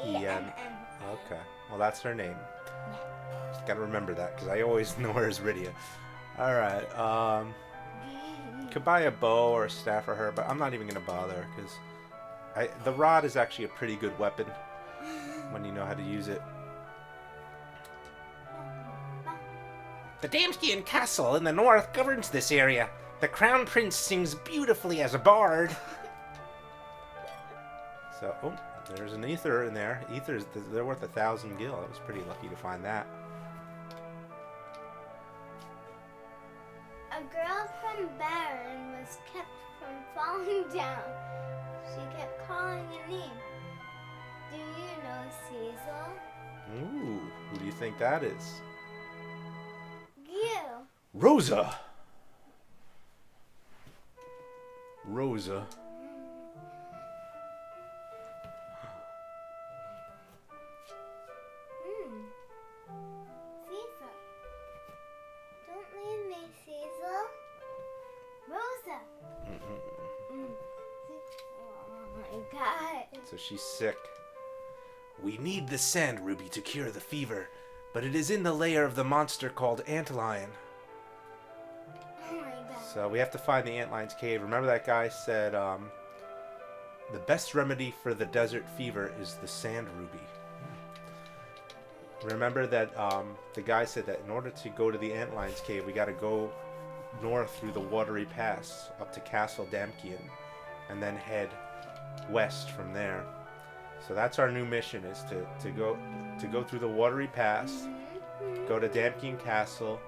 E-M-M. Okay. Well, that's her name. Just gotta remember that because I always know her as Rydia. Alright. Could buy a bow or a staff for her, but I'm not even gonna bother because the rod is actually a pretty good weapon when you know how to use it. The Damcyan Castle in the north governs this area. The Crown Prince sings beautifully as a bard. So, oh, there's an ether in there. Ethers, they're worth 1,000 gil. I was pretty lucky to find that. A girl from Baron was kept from falling down. She kept calling a name. Do you know Cecil? Ooh, who do you think that is? You. Rosa! Rosa. Cecil. Don't leave me, Cecil. Rosa. Oh my god. So she's sick. We need the sand ruby to cure the fever, but it is in the lair of the monster called Antlion. Oh my god. So we have to find the Antlion's cave. Remember that guy said the best remedy for the desert fever is the sand ruby. Remember that the guy said that in order to go to the Antlion's cave, we got to go north through the Watery Pass up to Castle Damcyan, and then head west from there. So that's our new mission: is to go through the Watery Pass, go to Damcyan Castle,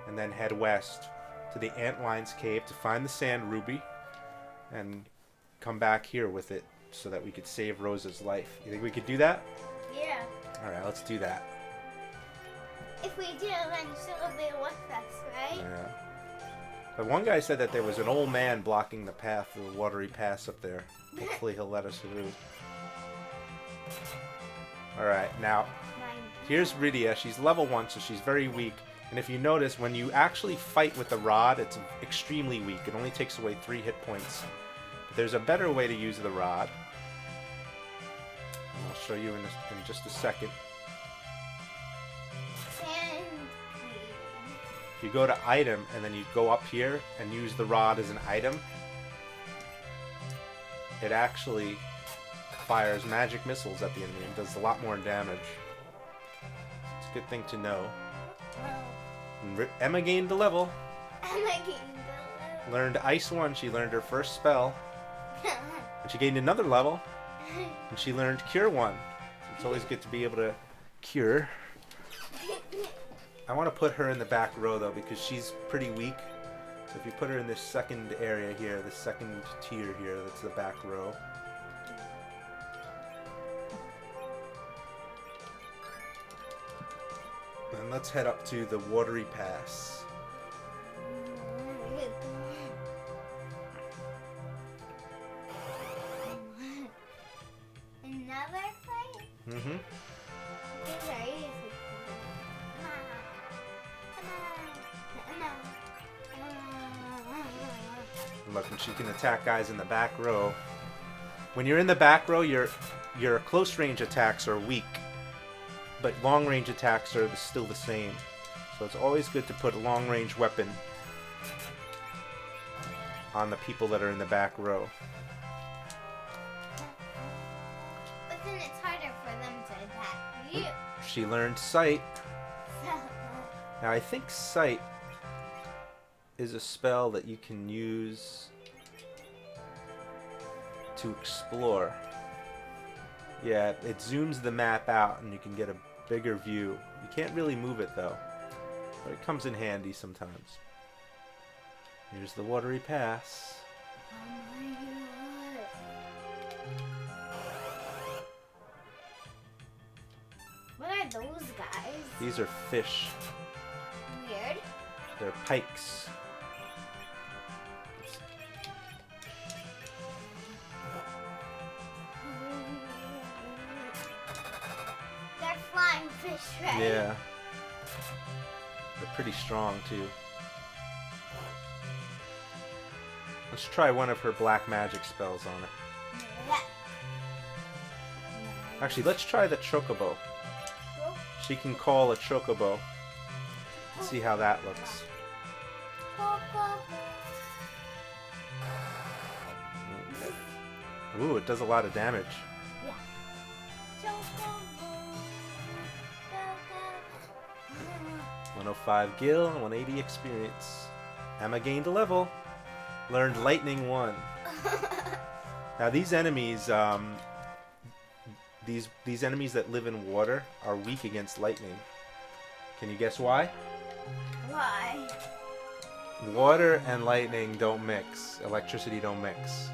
and then head west to the Antlion's cave to find the sand ruby, and come back here with it so that we could save Rosa's life. You think we could do that? Yeah. All right, let's do that. If we do, then she'll be with us, right? Yeah. But one guy said that there was an old man blocking the path to the Watery Pass up there. Hopefully he'll let us through. Alright, now, here's Rydia. She's level 1, so she's very weak. And if you notice, when you actually fight with the rod, it's extremely weak. It only takes away 3 hit points. But there's a better way to use the rod. And I'll show you in just a second. If you go to item, and then you go up here and use the rod as an item, it actually fires magic missiles at the enemy and does a lot more damage. It's a good thing to know. And Emma gained a level. Learned Ice 1. She learned her first spell. And she gained another level. And she learned Cure 1. It's always good to be able to cure. I want to put her in the back row though because she's pretty weak. So if you put her in this second area here, this second tier here, that's the back row. And let's head up to the Watery Pass. Another fight? Mm-hmm. These are easy. Look, and she can attack guys in the back row. When you're in the back row, your close range attacks are weak, but long range attacks are still the same. So it's always good to put a long range weapon on the people that are in the back row. But then it's harder for them to attack you. She learned Sight. Now I think Sight is a spell that you can use to explore. Yeah, it zooms the map out and you can get a bigger view. You can't really move it though, but it comes in handy sometimes. Here's the Watery Pass. Oh my god. What are those guys? These are fish. Weird. They're pikes. They're flying fish, right? Yeah. They're pretty strong too. Let's try one of her black magic spells on it. Yeah. Actually, let's try the Chocobo. She can call a Chocobo. Let's see how that looks. Ooh, it does a lot of damage. Yeah. 105 gil, 180 experience. Emma gained a level. Learned Lightning 1. Now these enemies, these enemies that live in water are weak against lightning. Can you guess why? Why? Water and lightning don't mix. Electricity don't mix.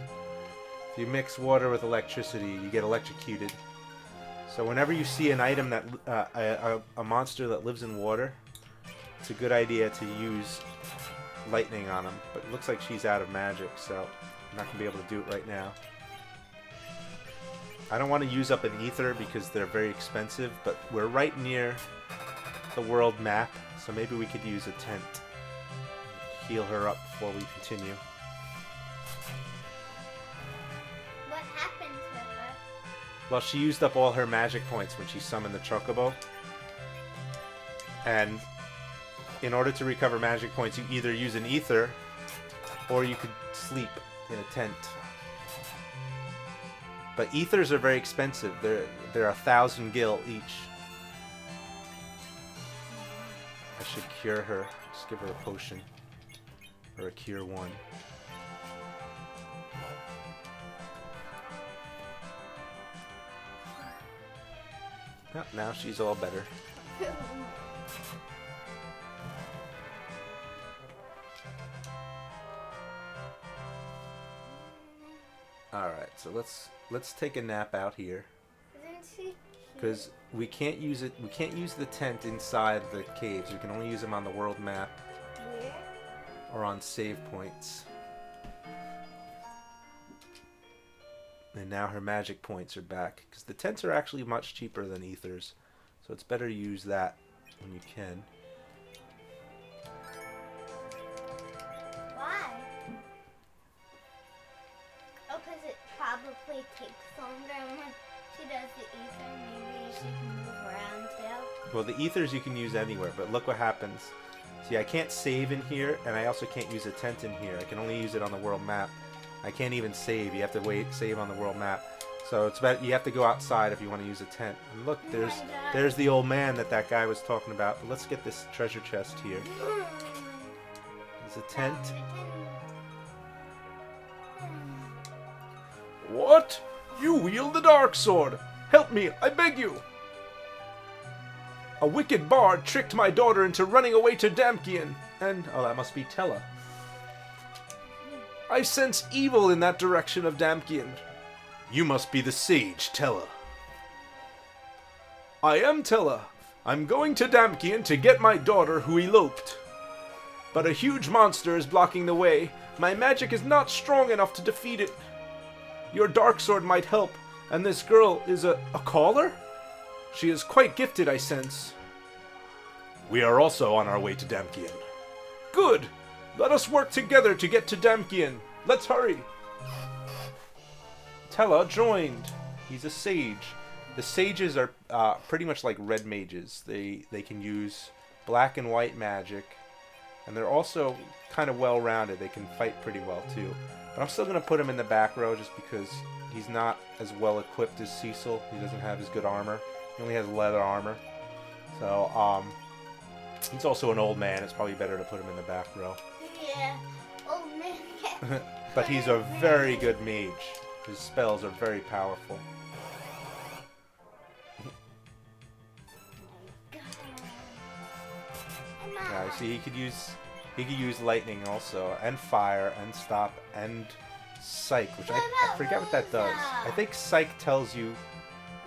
If you mix water with electricity, you get electrocuted. So whenever you see an item that a monster that lives in water, it's a good idea to use lightning on them. But it looks like she's out of magic, so I'm not gonna be able to do it right now. I don't want to use up an ether because they're very expensive, but we're right near the world map, so maybe we could use a tent. Heal her up before we continue. What happened to her? Well, she used up all her magic points when she summoned the Chocobo. And in order to recover magic points, you either use an ether or you could sleep in a tent. But ethers are very expensive. They're 1,000 gil each. I should cure her. Just give her a potion. Or a cure 1. Oh, now she's all better. Alright, so let's take a nap out here. Isn't she? Because we can't use it. We can't use the tent inside the caves. We can only use them on the world map Where? or on save points. And now her magic points are back. Because the tents are actually much cheaper than ethers. So it's better to use that when you can. Why? Oh, because it probably takes longer. And when she does the ether, maybe she can move around too. Well, the ethers you can use anywhere, but look what happens. See, I can't save in here, and I also can't use a tent in here. I can only use it on the world map. I can't even save. You have to save on the world map. So it's about, you have to go outside if you want to use a tent. And look, there's the old man that guy was talking about. But let's get this treasure chest here. There's a tent. What? You wield the dark sword. Help me, I beg you. A wicked bard tricked my daughter into running away to Damcyan, and Oh, that must be Tella. I sense evil in that direction of Damcyan. You must be the sage, Tella. I am Tella. I'm going to Damcyan to get my daughter who eloped. But a huge monster is blocking the way. My magic is not strong enough to defeat it. Your dark sword might help, and this girl is a caller? She is quite gifted, I sense. We are also on our way to Damcyan. Good! Let us work together to get to Damcyan. Let's hurry! Tella joined. He's a sage. The sages are pretty much like red mages. They can use black and white magic, and they're also kind of well-rounded. They can fight pretty well too. But I'm still going to put him in the back row just because he's not as well equipped as Cecil. He doesn't have as good armor. He only has leather armor. So, he's also an old man. It's probably better to put him in the back row. Yeah, old man. But he's a very good mage. His spells are very powerful. Yeah, you see, he could use lightning also, and fire, and stop, and psych, which I forget what that does. I think psych tells you.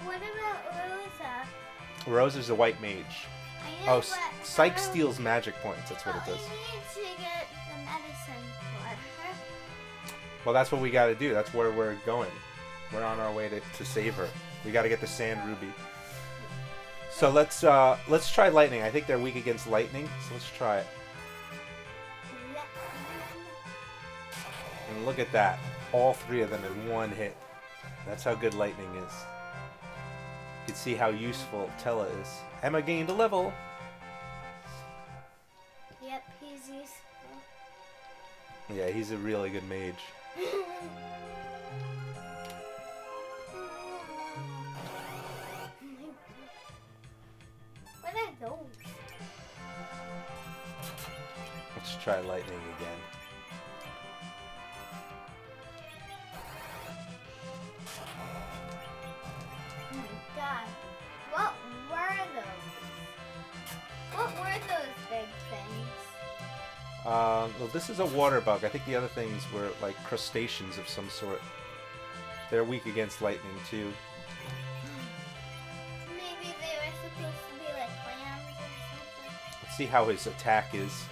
What about Rosa? Rosa's a white mage. Oh, psych steals magic points. That's what it does. I need to get the medicine for her. Well, that's what we got to do. That's where we're going. We're on our way to save her. We got to get the sand ruby. So let's try lightning. I think they're weak against lightning, so let's try it. And look at that. All three of them in one hit. That's how good lightning is. You can see how useful Tella is. Emma gained a level. Yep, he's useful. Yeah, he's a really good mage. What are those? Let's try lightning again. Oh my god. What were those? What were those big things? Well, this is a water bug. I think the other things were like crustaceans of some sort. They're weak against lightning too. Maybe they were supposed to be like clams or something. Let's see how his attack is.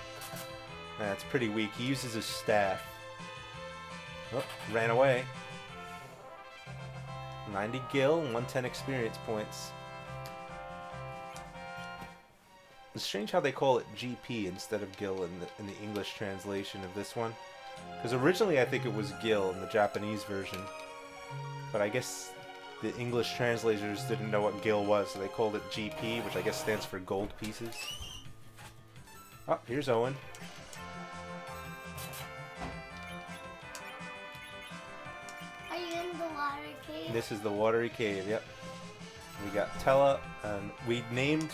It's pretty weak. He uses his staff. Oh, ran away. 90 gil and 110 experience points. It's strange how they call it GP instead of gil in the English translation of this one. Because originally I think it was gil in the Japanese version. But I guess the English translators didn't know what gil was, so they called it GP, which I guess stands for gold pieces. Oh, here's Owen. Are you in the water cave? This is the watery cave, yep. We got Tella, and we named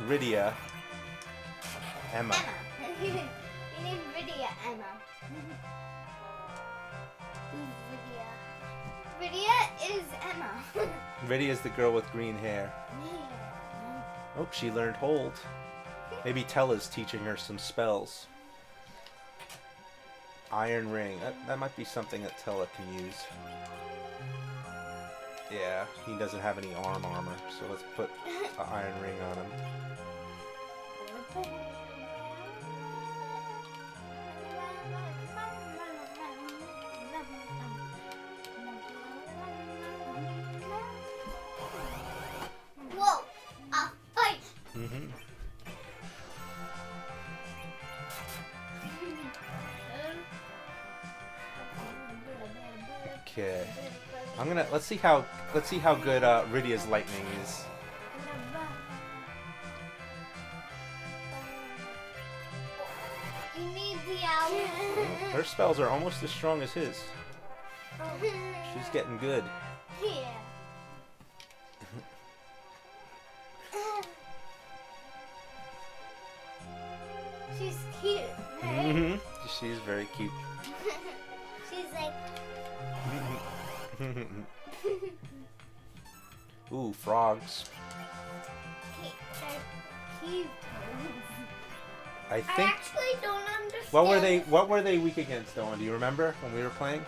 Rydia Emma. You named Rydia Emma. Who's Rydia? Rydia is Emma. Rydia is the girl with green hair. Oh, she learned hold. Maybe Tella's teaching her some spells. Iron ring. That might be something that Tella can use. Yeah, he doesn't have any armor, so let's put an iron ring on him. Okay. Let's see how good Rydia's lightning is. You need the owl. Her spells are almost as strong as his. She's getting good. Yeah. She's cute, right? Mm-hmm. She's very cute. She's like, Ooh, frogs. they're cute. I I think. actually don't understand. What were they weak against, Owen? Do you remember when we were playing?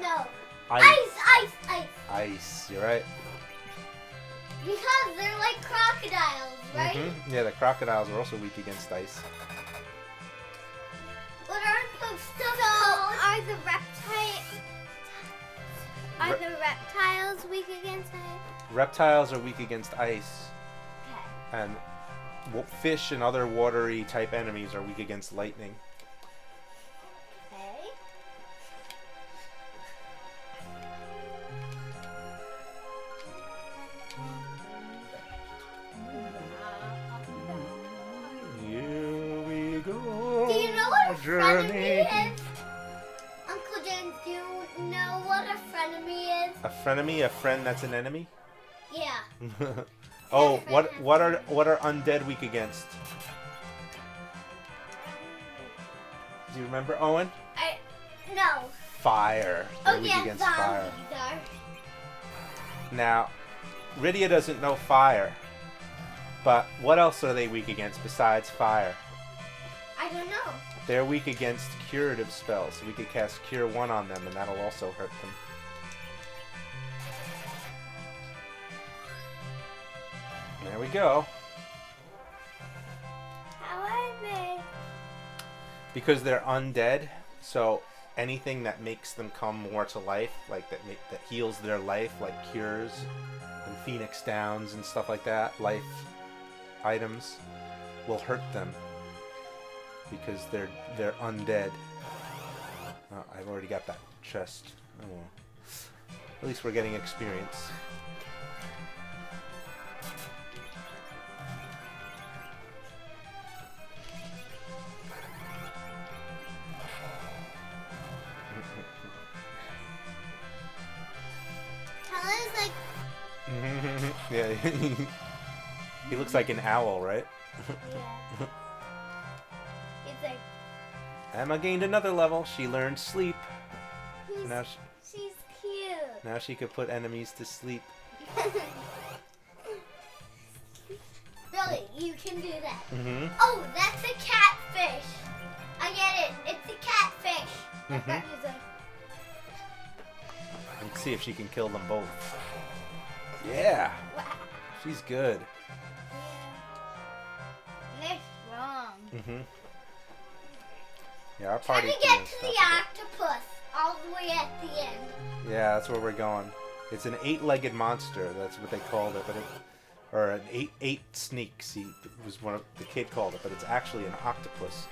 No. Ice. Ice. Ice. You're right. Because they're like crocodiles, right? Mm-hmm. Yeah, the crocodiles are also weak against ice. But aren't those stuff are the reptiles weak against ice? Reptiles are weak against ice, Okay. and fish and other watery type enemies are weak against lightning. Okay. Here we go. Do you know what a journey. frenemy is? Uncle James, do you know what a frenemy is? A frenemy, a friend that's an enemy. Yeah. Oh, what are undead weak against? Do you remember, Owen? No. Fire. They're Oh weak yeah, against zombies fire. are. Now, Rydia doesn't know fire, but what else are they weak against besides fire? I don't know. They're weak against curative spells. So we could cast Cure 1 on them, and that'll also hurt them. There we go. How are they? Because they're undead, so anything that makes them come more to life, like that heals their life, like cures and Phoenix Downs and stuff like that, life items, will hurt them because they're undead. Oh, I've already got that chest. Oh well. At least we're getting experience. Helen's like, Yeah, he looks like an owl, right? yeah. It's like, Emma gained another level. She learned sleep. Now she's cute. now she could put enemies to sleep. Really, you can do that. Mm-hmm. Oh, that's a catfish. I get it. It's a catfish. Mhm. He's like, Let's see if she can kill them both. Yeah, wow. she's good. Yeah. They're strong. Mm-hmm. Yeah, our Try party. to get to the octopus all the way at the end. Yeah, that's where we're going. It's an 8-legged monster. That's what they called it, but or an eight sneaks. He was one of the kid called it, but it's actually an octopus.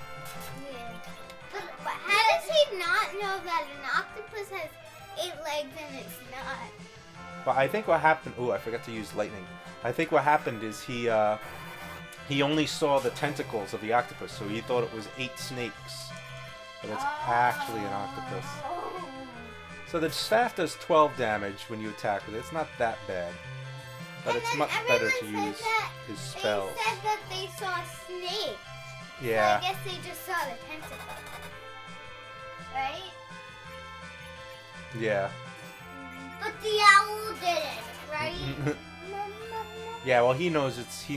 Yeah. But how does he not know that an octopus has 8 legs and it's not? But I think what happened. Oh, I forgot to use lightning. I think what happened is he only saw the tentacles of the octopus, so he thought it was 8 snakes, but it's actually an octopus. Oh. So the staff does 12 damage when you attack with it. It's not that bad, but And it's then much better to everyone use said that his spells. They said that they saw snakes. Yeah. So I guess they just saw the tentacles. Right? Yeah. But the owl didn't, right? Yeah. Well, he knows it's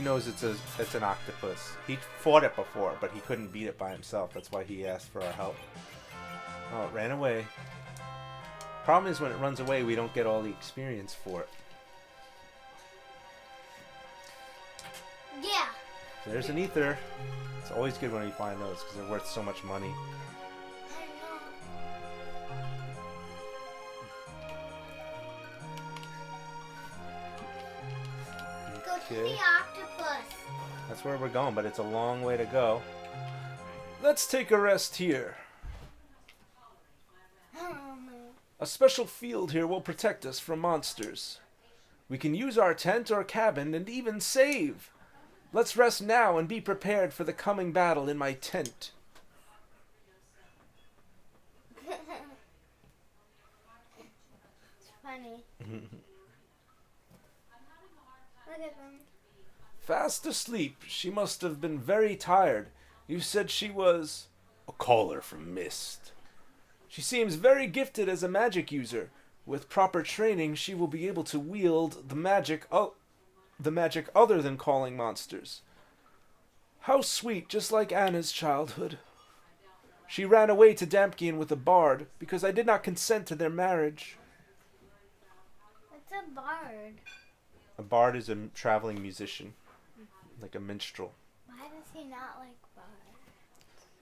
an octopus. He fought it before, but he couldn't beat it by himself. That's why he asked for our help. Oh, it ran away. Problem is when it runs away, we don't get all the experience for it. Yeah. There's an ether. It's always good when we find those because they're worth so much money. I know. Go to Okay. the octopus. That's where we're going, but it's a long way to go. Let's take a rest here. A special field here will protect us from monsters. We can use our tent or cabin and even save. Let's rest now and be prepared for the coming battle in my tent. It's funny. Look at them. Fast asleep. She must have been very tired. You said she was a caller from Mist. She seems very gifted as a magic user. With proper training, she will be able to wield the magic other than calling monsters. How sweet, just like Anna's childhood. She ran away to Damcyan with a bard because I did not consent to their marriage. What's a bard? A bard is a traveling musician, like a minstrel. Why does he not like bards?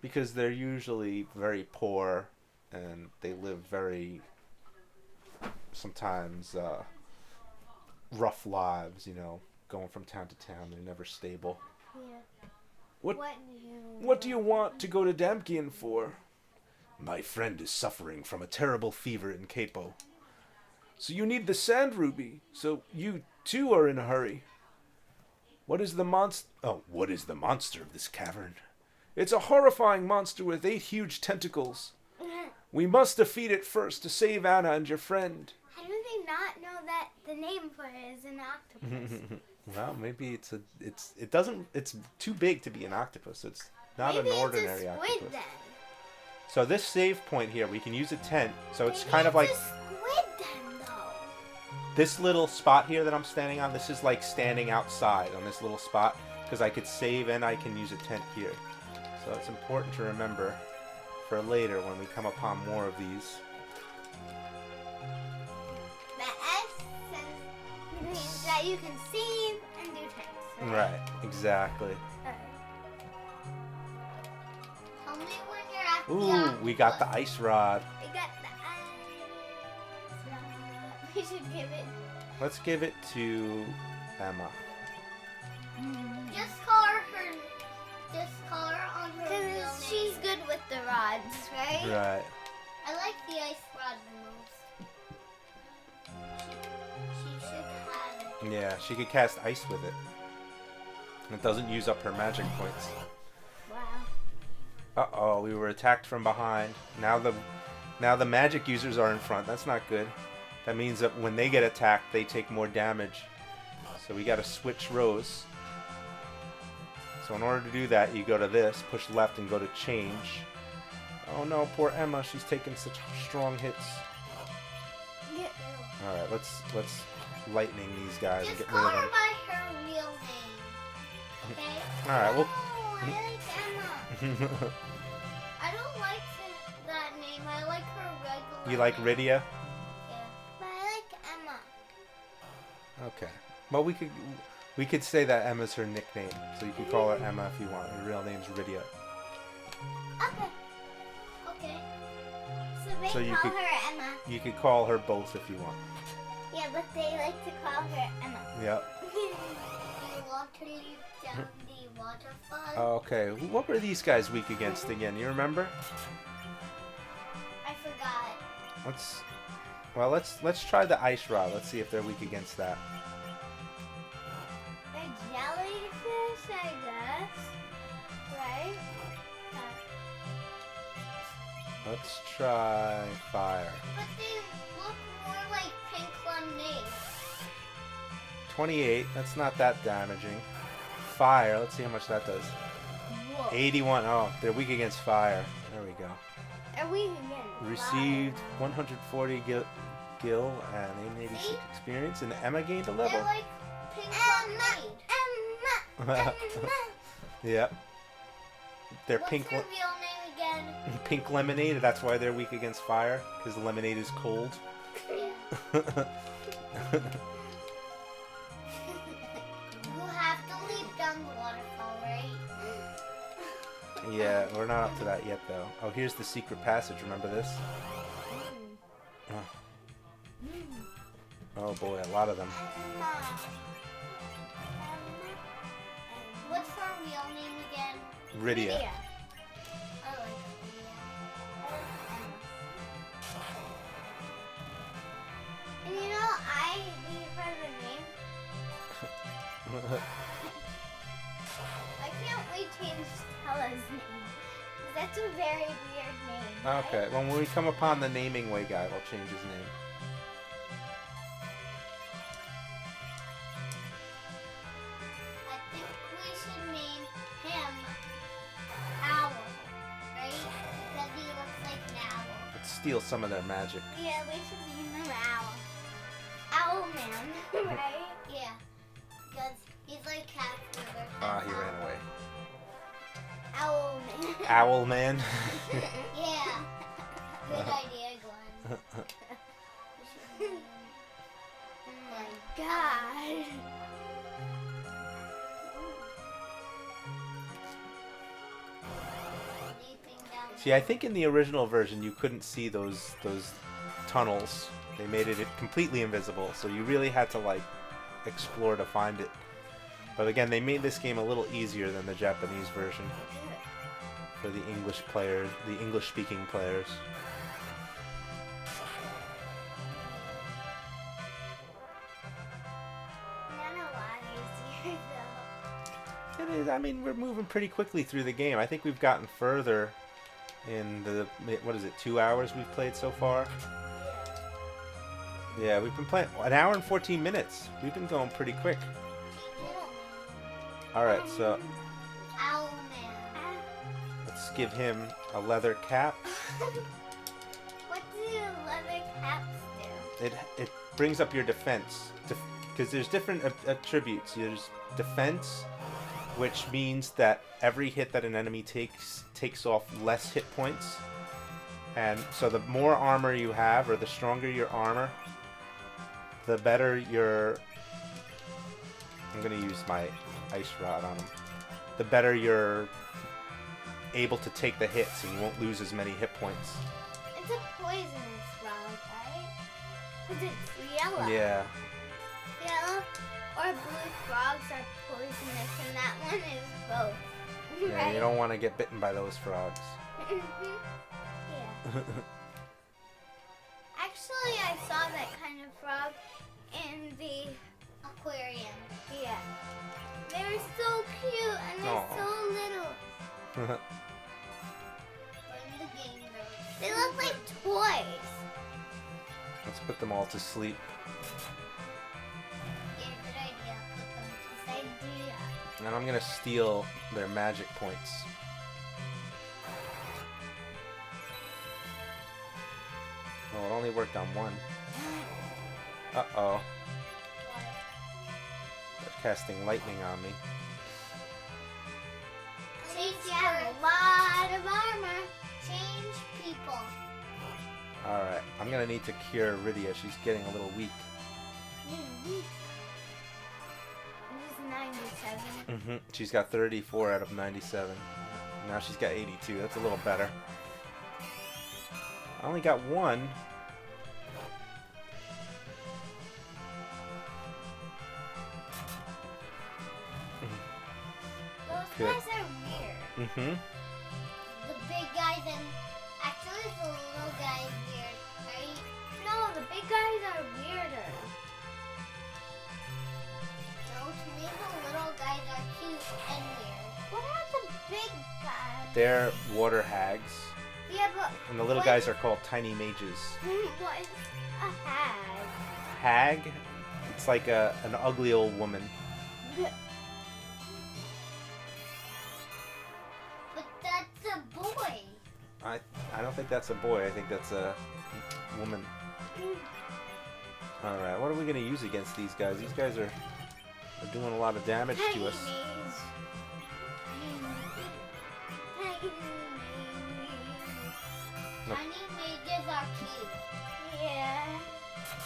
Because they're usually very poor and they live very, sometimes, rough lives, you know, going from town to town. They're never stable. Yeah. What do you want to go to Damcyan for? My friend is suffering from a terrible fever in Kaipo. So you need the sand ruby. So you too are in a hurry. What is the monster of this cavern? It's a horrifying monster with 8 huge tentacles. We must defeat it first to save Anna and your friend. How do they not know that the name for it is an octopus? Well, maybe it's too big to be an octopus. It's not Maybe an ordinary it's a squid octopus. then. So this save point here, we can use a tent. So it's Maybe kind of like a squid then, though. this little spot here that I'm standing on. This is like standing outside on this little spot because I could save and I can use a tent here. So it's important to remember for later when we come upon more of these. The S means that you can save and do tents. Right, exactly. Tell me when you're at the Ooh, octopus. we got the ice rod. We got the ice rod. We should give it. Let's give it to Emma. Just call her on her real name. Because she's good with the rods, right? Right. I like the ice rod the most. She should have it. Yeah, she could cast ice with it. It doesn't use up her magic points. Wow. Uh-oh, we were attacked from behind. Now the magic users are in front. That's not good. That means that when they get attacked, they take more damage. So we gotta switch rows. So in order to do that, you go to this, push left, and go to change. Oh no, poor Emma. She's taking such strong hits. Yeah. Alright, let's lightning these guys and Just get rid call of her them. by her real name. Okay? Alright, well... Oh, I like Emma. I don't like that name. I like her regular You like name. Rydia? Yeah. But I like Emma. Okay. Well, we could say that Emma's her nickname, so you could call her Emma if you want. Her real name's Rydia. Okay. Okay. So they So you call could- her Emma. You could call her both if you want. Yeah, but they like to call her Emma. Yep. Do you want to leave down the waterfall? Okay. What were these guys weak against again? You remember? I forgot. Let's try the ice rod. Let's see if they're weak against that. They're jellyfish, I guess. Right? Let's try fire. But they look more like pink lemonade. 28. That's not that damaging. Fire. Let's see how much that does. Whoa. 81. Oh, they're weak against fire. There we go. Are we again? Received 140 gil and 86 experience, and Emma gained a level. They're like pink lemonade. Emma. Yep. They're What's pink. her real name again? Pink lemonade. That's why they're weak against fire, because the lemonade is cold. Yeah. You have to leap down the waterfall, right? Yeah, we're not up to that yet, though. Oh, here's the secret passage. Remember this? Oh boy, a lot of them. What's her real name again? Rydia. I like Rydia. That's a very weird name. Okay, well, when we come upon the naming way guy, we'll change his name. I think we should name him Owl, right? Because he looks like an owl. Let's steal some of their magic. Yeah, we should name him Owl. Owl Man, right? Yeah. Because he's like Casper. Ah, he ran away. Owl Man. Owl Man. Yeah. Good idea, Glenn. Oh my god. See, I think in the original version you couldn't see those tunnels. They made it completely invisible, so you really had to like explore to find it. But again, they made this game a little easier than the Japanese version for the English players, the English-speaking players. Not a lot easier though. It is. I mean, we're moving pretty quickly through the game. I think we've gotten further in the, what is it, 2 hours we've played so far? Yeah, we've been playing 1 hour and 14 minutes. We've been going pretty quick. Alright, so Owl Man. let's give him a leather cap. What do leather caps do? It brings up your defense. Because there's different attributes. There's defense, which means that every hit that an enemy takes off less hit points. And so the more armor you have, or the stronger your armor, the better your... I'm going to use my ice rod on him. The better you're able to take the hits, and you won't lose as many hit points. It's a poisonous frog, right? Because it's yellow. Yeah. Yellow or blue frogs are poisonous, and that one is both. Yeah, Right? you don't want to get bitten by those frogs. Yeah. Actually, I saw that kind of frog in the aquarium. Yeah. They're so cute and they're Aw. so little. Or in the game, though. They look like toys. Let's put them all to sleep. Yeah, good idea. Put them to idea. And I'm going to steal their magic points. Oh, it only worked on one. Uh-oh. They're casting lightning on me. Change have a lot of armor. Change people. Alright, I'm going to need to cure Rydia. She's getting a little weak. This is 97. She's got 34 out of 97. Now she's got 82. That's a little better. I only got one. Those Good. guys are weird. The big guys and actually the little guy is weird, right? No, the big guys are weirder. No, to me the little guys are cute and weird. What are the big guys? They're water hags. Yeah, but And the little what- guys are called tiny mages. What is a hag? Hag? It's like an ugly old woman. But that's a boy. I don't think that's a boy. I think that's a woman. Alright, what are we going to use against these guys? These guys are doing a lot of damage to us. Look. Tiny mages are cute. Yeah.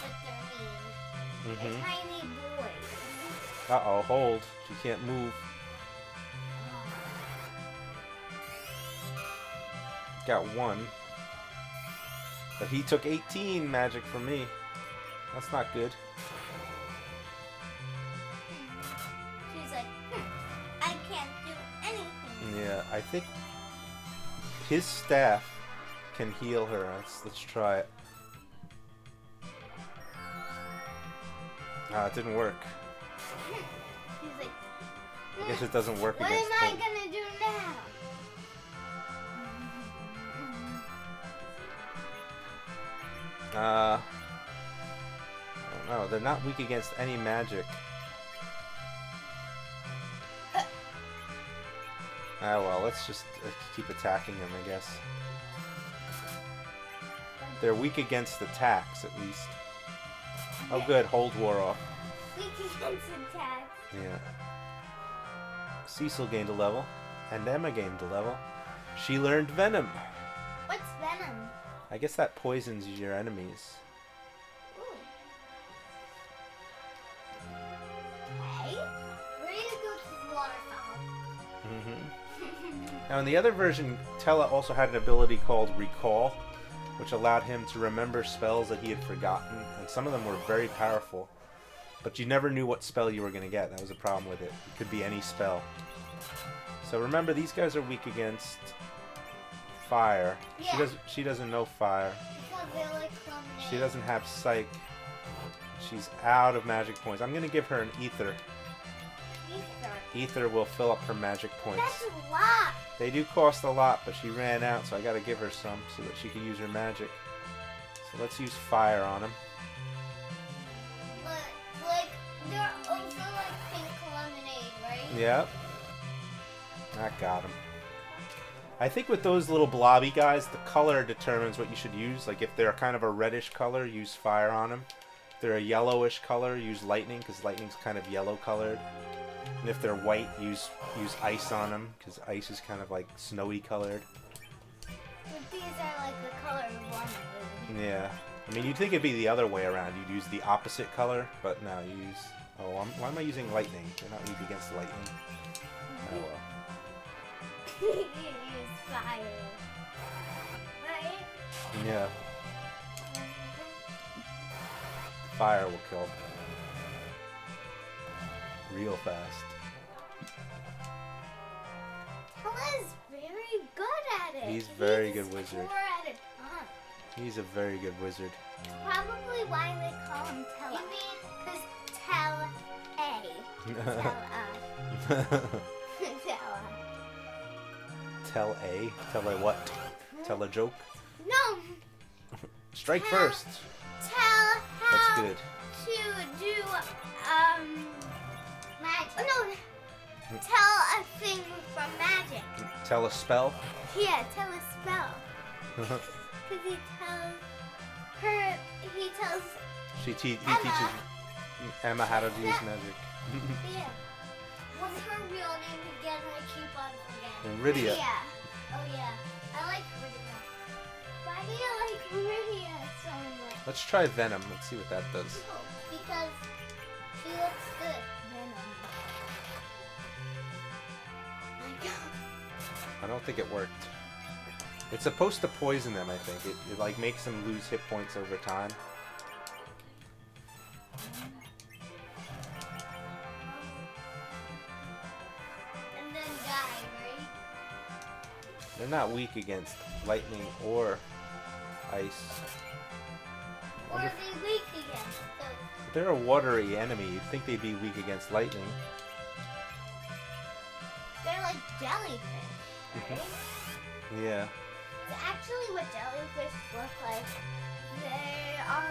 But they're mean. They're tiny boys. Uh-oh, hold. She can't move. Got one. But he took 18 magic from me. That's not good. She's like, I can't do anything. Yeah, I think his staff can heal her. Let's try it. Ah, it didn't work. She's like, I guess it doesn't work what against am I both. gonna do now? I don't know. They're not weak against any magic. Ah, well, let's just keep attacking them, I guess. They're weak against attacks, at least. Oh, good. Hold wore off. Weak against attacks. Yeah. Cecil gained a level, and Emma gained a level. She learned Venom. What's venom? I guess that poisons your enemies. Ooh. Hey, we're gonna go to the waterfall. Now, in the other version, Tella also had an ability called Recall, which allowed him to remember spells that he had forgotten, and some of them were very powerful. But you never knew what spell you were going to get. That was a problem with it. It could be any spell. So remember, these guys are weak against fire. Yeah. She doesn't know fire. Because they're like lemonade. She doesn't have psych. She's out of magic points. I'm going to give her an ether. Ether will fill up her magic points. That's a lot. They do cost a lot, but she ran out, so I gotta give her some so that she can use her magic. So let's use fire on him. But, like, they're also like pink lemonade, right? Yep. That got him. I think with those little blobby guys, the color determines what you should use. Like, if they're kind of a reddish color, use fire on them. If they're a yellowish color, use lightning, because lightning's kind of yellow colored. And if they're white, use ice on them, because ice is kind of like snowy colored. But these are like the color of lemonade. Yeah. I mean, you'd think it'd be the other way around. You'd use the opposite color, but no, you use... Oh, why am I using lightning? They're not weak against lightning. Oh, well. You use fire. Right? Yeah. Fire will kill real fast. Tella's very good at it. He's very good wizard. 4 at a time. He's a very good wizard. Probably why they call him Tella. You mean because Tell A? Tell a what? Tell a joke? No. Strike first. Tell That's how good. to do magic. No. Tell a thing from magic. Tell a spell. Yeah, tell a spell. Because he tells her. He tells. He Emma. teaches Emma how to use magic. Yeah. What's her real name again? I keep on forgetting. Rydia. Oh yeah. I like Rydia. Why do you like Rydia so much? Let's try Venom. Let's see what that does. Oh, because she looks good. Venom. My God. I don't think it worked. It's supposed to poison them, I think. It like makes them lose hit points over time. And then die, right? They're not weak against lightning or ice. Or are they weak against those? If they're a watery enemy, you'd think they'd be weak against lightning. They're like jellyfish, right? Yeah. It's actually what jellyfish look like. They are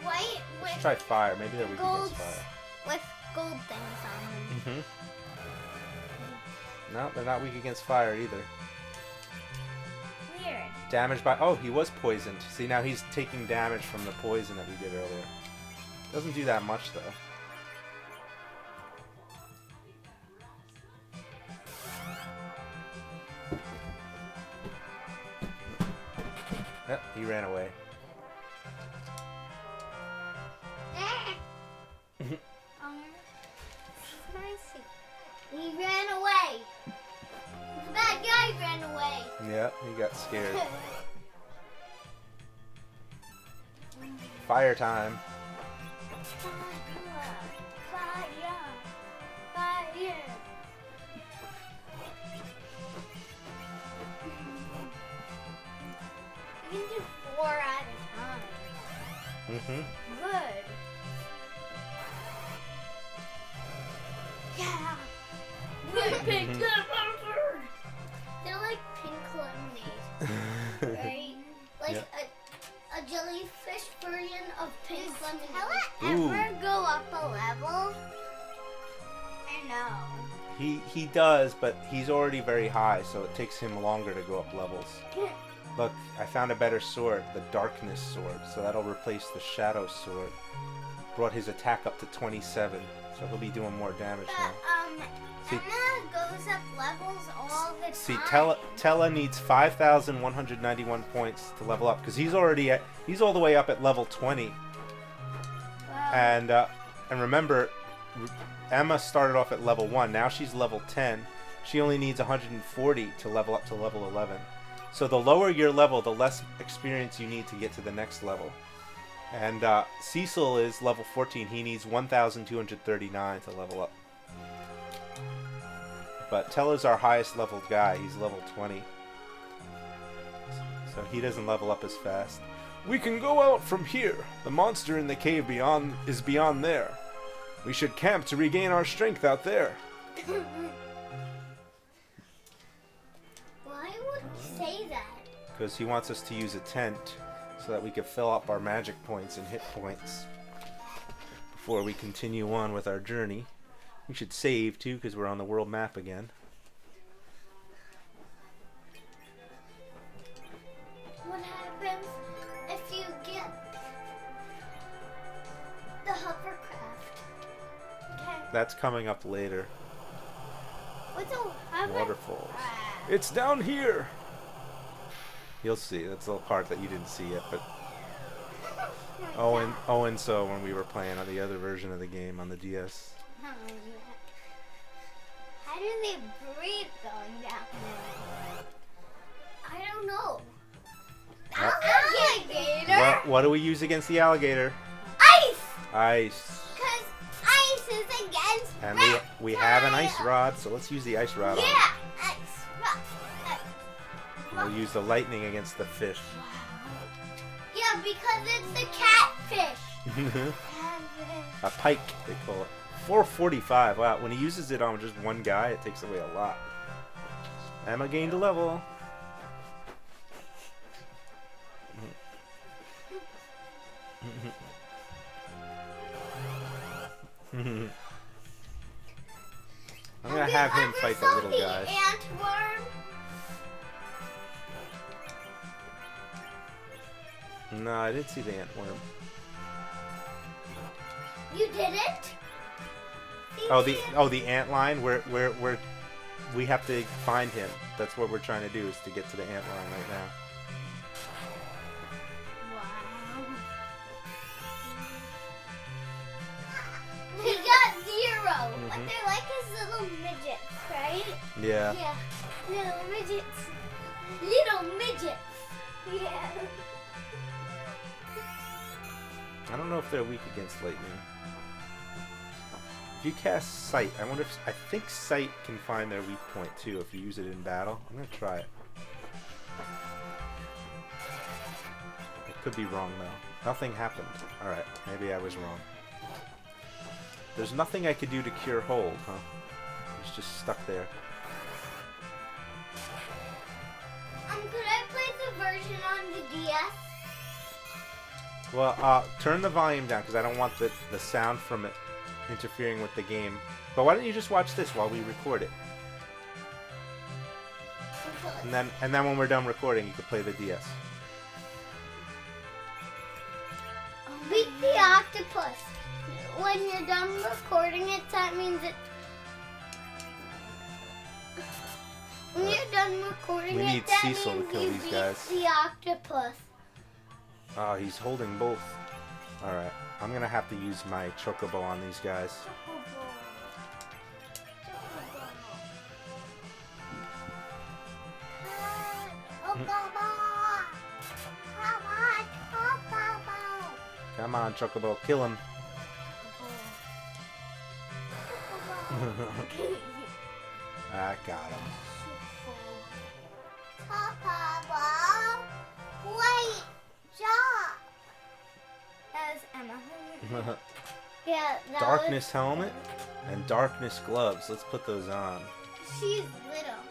white Let's with try fire. Maybe they're weak gold, against fire. with gold things on them. No, they're not weak against fire either. Weird. Damaged by... Oh, he was poisoned. See, now he's taking damage from the poison that we did earlier. Doesn't do that much, though. Yep, he ran away. He ran away. The bad guy ran away. Yep, he got scared. Fire time. Fire. Fire. You can do 4 at a time. Good. Yeah. Pink lemonade. They're like pink lemonade, right? Like Yeah. a jellyfish version of pink lemonade. Ooh. Ever go up a level? I know. He does, but he's already very high, so it takes him longer to go up levels. Look, I found a better sword, the Darkness Sword, so that'll replace the Shadow Sword. Brought his attack up to 27, so he'll be doing more damage now. See- Emma goes up levels all the time. See, Tella needs 5,191 points to level up, because he's all the way up at level 20. Wow. And remember, Emma started off at level 1. Now she's level 10. She only needs 140 to level up to level 11. So the lower your level, the less experience you need to get to the next level. And Cecil is level 14. He needs 1,239 to level up. But Tella's our highest leveled guy. He's level 20. So he doesn't level up as fast. We can go out from here. The monster in the cave is beyond there. We should camp to regain our strength out there. Why would he say that? Because he wants us to use a tent so that we can fill up our magic points and hit points before we continue on with our journey. We should save too, because we're on the world map again. What happens if you get the hovercraft? Okay. That's coming up later. What's a hovercraft? Waterfalls. It's down here. You'll see. That's the part that you didn't see yet, but Owen saw when we were playing on the other version of the game on the DS. How do they breathe going down there? I don't know. Alligator? What do we use against the alligator? Ice! Ice. Because ice is against And we have an ice rod, so let's use the ice rod on it. Yeah, ice rod. We'll use the lightning against the fish. Yeah, because it's the catfish. A pike, they call it. 445. Wow, when he uses it on just one guy, it takes away a lot. Emma gained a level. I'm gonna have him fight the little guys. Antworm? No, I didn't see the antworm. You didn't? Oh, the ant line. Where we have to find him. That's what we're trying to do, is to get to the ant line right now. Wow. He got 0. But they're like his little midgets, right? Yeah. Yeah. Little midgets. Little midgets. Yeah. I don't know if they're weak against lightning. If you cast Sight, I think Sight can find their weak point too if you use it in battle. I'm gonna try it. I could be wrong though. Nothing happened. Alright, maybe I was wrong. There's nothing I could do to cure hold, huh? It's just stuck there. Could I play the version on the DS? Well, turn the volume down because I don't want the sound from it interfering with the game. But why don't you just watch this while we record it? And then when we're done recording, you can play the DS. Beat the octopus. When you're done recording it, that means it. When you're done recording We it, need that Cecil to means kill you these beat guys. the octopus. Oh, he's holding both. Alright, I'm gonna have to use my chocobo on these guys. Come on, chocobo, kill him. I got him. Great job. That was Emma. Yeah, that Darkness helmet and darkness gloves. Let's put those on. She's little.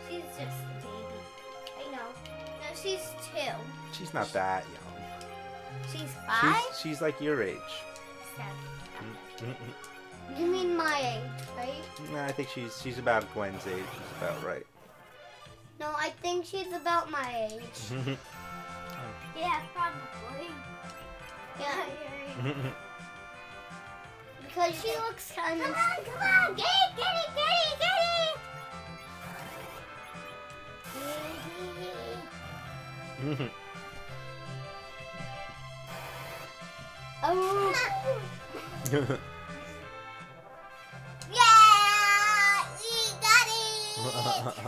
She's just a baby. I know. No, she's 2. She's not that young. She's 5? She's like your age. 7. You mean my age, right? No, I think she's about Gwen's age. She's about right. No, I think she's about my age. Yeah, probably. Yeah. Because she looks kind of... Come on! Get it! Oh! Yeah! We got it!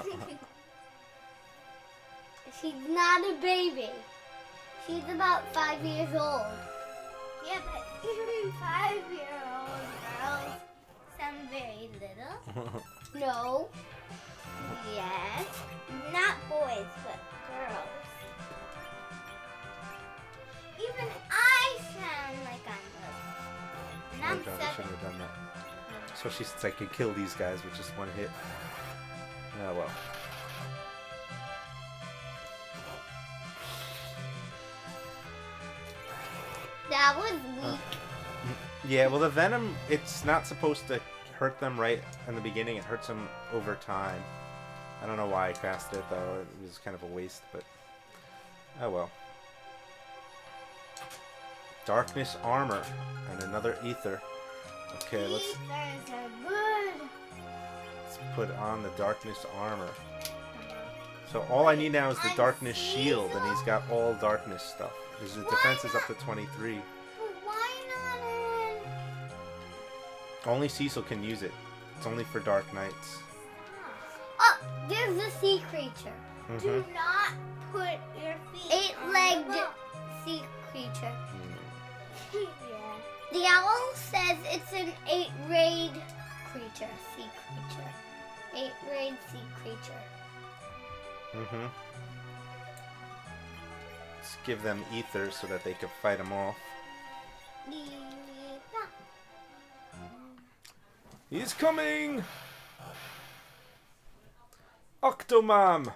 She's not a baby. She's about 5 years old. Yeah, but even 5-year-old girls sound very little. No. Yes. Not boys, but girls. Even I sound like I'm little. And I'm Shouldn't 7. have done that. Especially since I could kill these guys with just one hit. Oh well. That was weak. Yeah, well the venom, it's not supposed to hurt them right in the beginning. It hurts them over time. I don't know why I cast it though. It was kind of a waste, but oh well. Darkness armor and another ether. Okay, let's Ethers are good. put on the darkness armor. So all I need now is the I'm darkness shield, and Cecil. he's got all darkness stuff. His defense is up to 23. But why not in... Only Cecil can use it. It's only for Dark Knights. Oh, there's the sea creature. Mhm. not put your feet 8-legged sea creature. Yeah. The owl says it's an 8-raid creature, sea creature. 8-raid sea creature. Mm-hmm. Let's give them ether so that they can fight them off. He's coming! Octomam!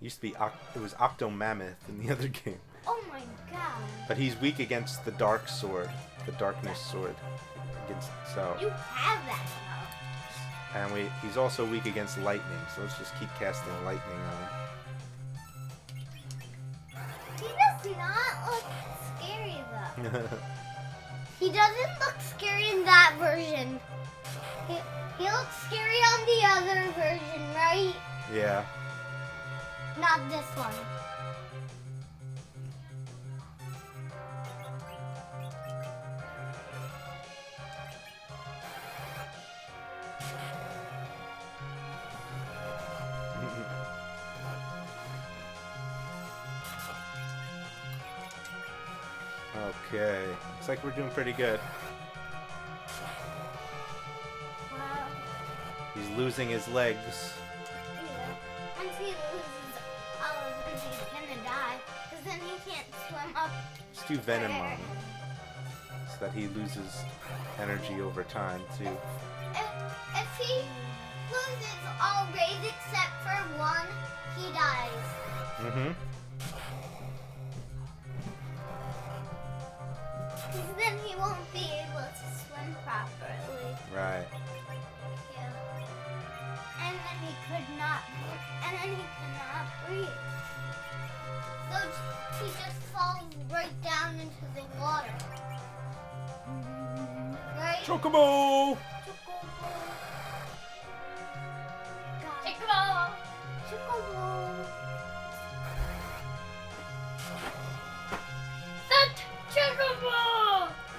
Used to be it was Octomammoth in the other game. Oh my god. But he's weak against the dark sword, the darkness sword. So You have that now. and he's also weak against lightning, so let's just keep casting lightning on him. He does not look scary though. He doesn't look scary in that version. He looks scary on the other version, right? Yeah. Not this one. Okay. Looks like we're doing pretty good. Wow. He's losing his legs. Yeah. Once he loses all of them, he's gonna die. Because then he can't swim up. Let's do venom on him. So that he loses energy over time, too. If he loses all raids except for one, he dies. Mm-hmm. Because then he won't be able to swim properly. Right. Yeah. And then he could not. And then he cannot breathe. So he just falls right down into the water. Right? Chocobo! Chocobo! Chocobo! Fat Chocobo!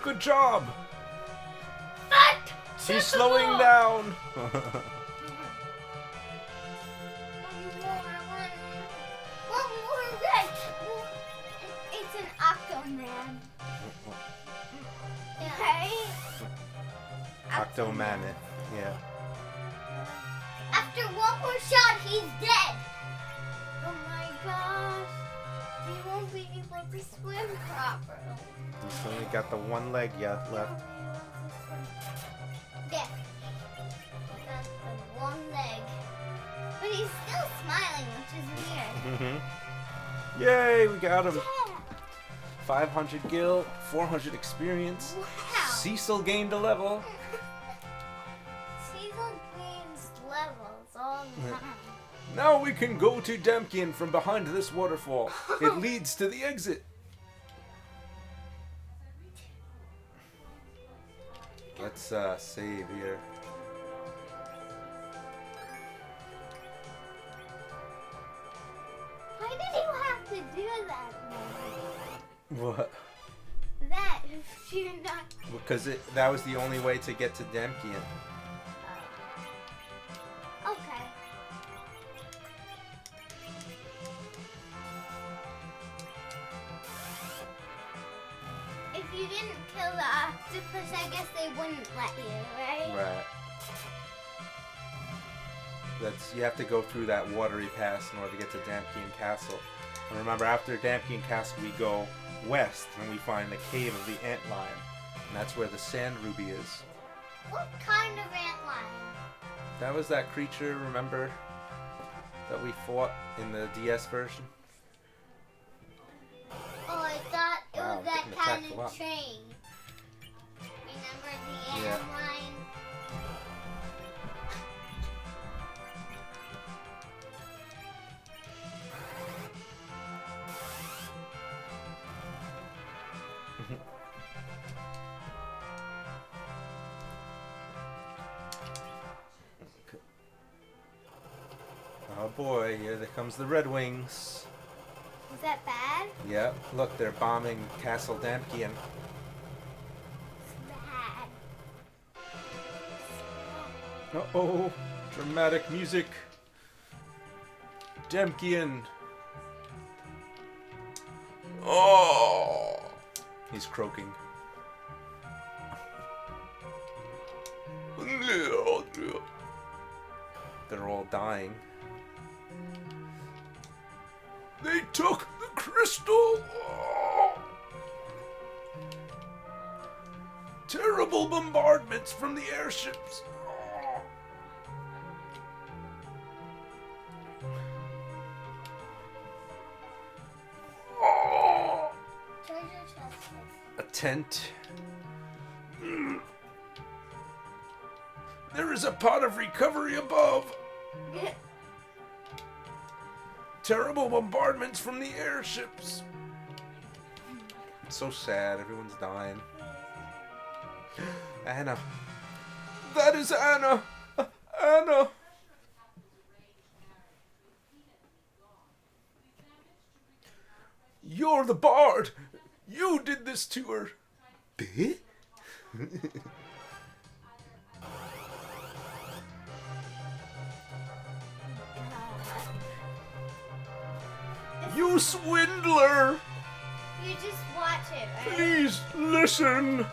Good job! Fat He's slowing down! One more red. It's an Octoman. Right? Octomammoth. Yeah. After one more shot, he's dead. Oh my gosh. He won't be able to swim properly. He's only got the one leg left. Yeah. That's the one leg. But he's still smiling, which is weird. Mm-hmm. Yay, we got him. Yeah. 500 gil, 400 experience. Wow. Cecil gained a level. Cecil gains levels all the time. Now we can go to Damcyan from behind this waterfall. It leads to the exit. Let's save here. Why did you have to do that, Mom? What? That if you're not. Because that was the only way to get to Damcyan. Okay. If you didn't kill the octopus, I guess they wouldn't let you, right? Right. You have to go through that Watery Pass in order to get to Damcyan Castle. And remember, after Damcyan Castle, we go west and we find the cave of the antlion. And that's where the sand ruby is. What kind of antlion? That was that creature, remember, that we fought in the DS version? Oh, I thought it Wow, was that getting kind attacked a lot. of train. Remember the Yeah. antlion? Oh boy, here comes the Red Wings. Was that bad? Yep, look, they're bombing Castle Damcyan. It's bad. Uh-oh, dramatic music. Damcyan. Oh, he's croaking. They're all dying. They took the crystal! Oh. Terrible bombardments from the airships! Oh. Oh. Treasure chest. A tent. There is a pot of recovery above! Terrible bombardments from the airships. It's so sad. Everyone's dying. Anna. That is Anna. Anna. You're the bard. You did this to her. You swindler! You just watch it, right? Please listen!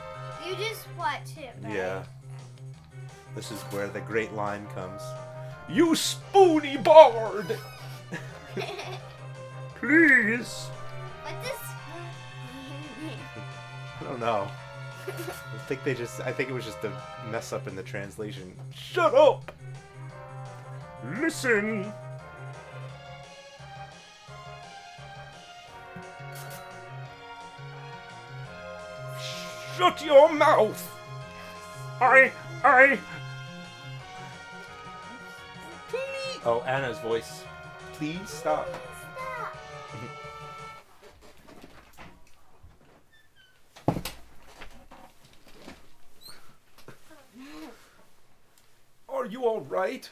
You just watch it, right? Yeah. This is where the great line comes. You spoony bard! Please! What does I don't know. I think it was just a mess up in the translation. Shut up! Listen! Shut your mouth! I... Please... Oh, Anna's voice. Please stop. Stop. Are you alright?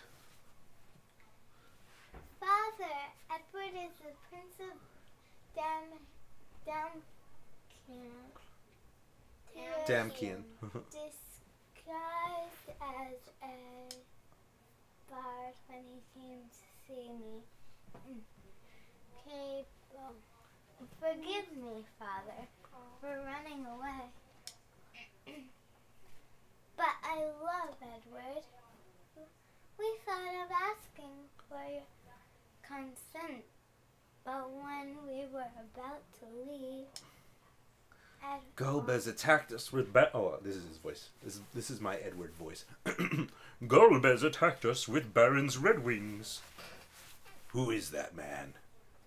Father, Edward is the Prince of Damcyan. Disguised as a bard when he came to see me. Kaipo. Forgive me, Father, for running away. But I love Edward. We thought of asking for your consent, but when we were about to leave, Gulb has attacked us with oh, this is his voice. This is my Edward voice. Gulb has attacked us with Baron's Red Wings. Who is that man?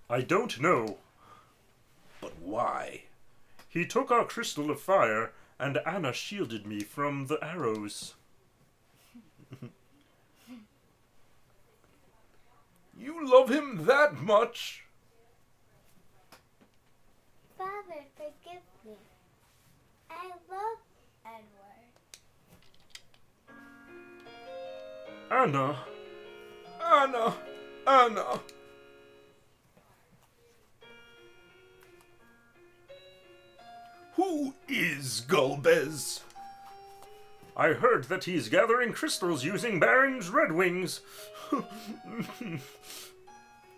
I don't know, Why? He took our crystal of fire, and Anna shielded me from the arrows. You love him that much? Father, forgive me. I love Edward. Anna. Anna. Anna. Who is Gulbez? I heard that he's gathering crystals using Baron's Red Wings.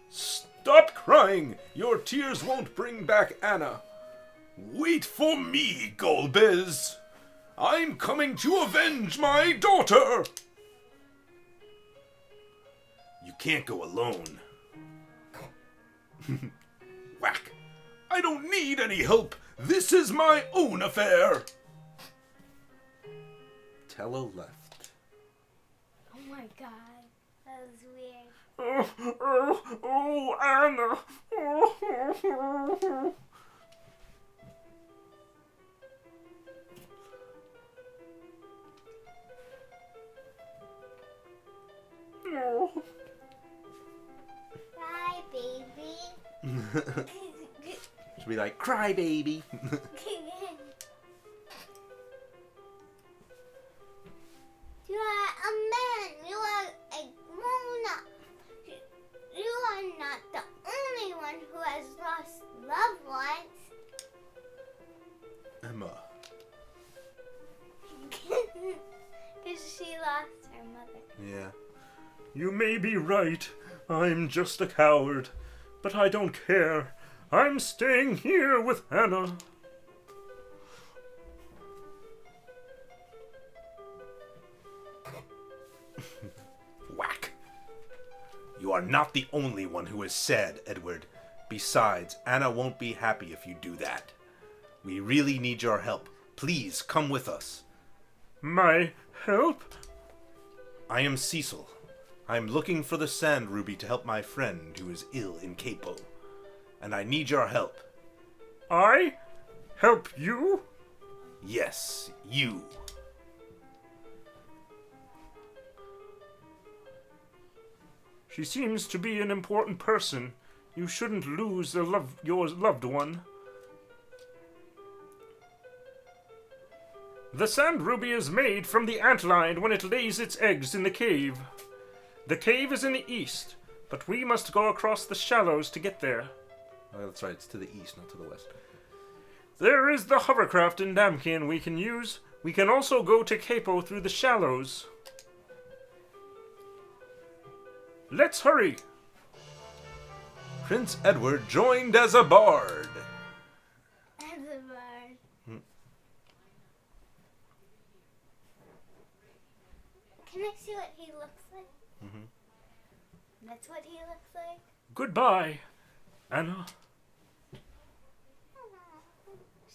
Stop crying! Your tears won't bring back Anna. Wait for me, Gulbez. I'm coming to avenge my daughter. You can't go alone. Whack. I don't need any help. This is my own affair. Tello left. Oh my god, that was weird. Oh, Anna. Bye, baby. Should be like, cry baby. You are a man. You are a grown-up. You are not the only one who has lost loved ones. Emma. Because she lost her mother. Yeah. You may be right. I'm just a coward. But I don't care. I'm staying here with Anna. Whack. You are not the only one who is sad, Edward. Besides, Anna won't be happy if you do that. We really need your help. Please come with us. My help? I am Cecil. I'm looking for the sand ruby to help my friend who is ill in Kaipo. And I need your help. I? Help you? Yes, you. She seems to be an important person. You shouldn't lose your loved one. The sand ruby is made from the antlion when it lays its eggs in the cave. The cave is in the east, but we must go across the shallows to get there. Oh, that's right. It's to the east, not to the west. There is the hovercraft in Damcyan we can use. We can also go to Kaipo through the shallows. Let's hurry! Prince Edward joined as a bard. As a bird. Can I see what he looks like? Mm-hmm. That's what he looks like? Goodbye, Anna.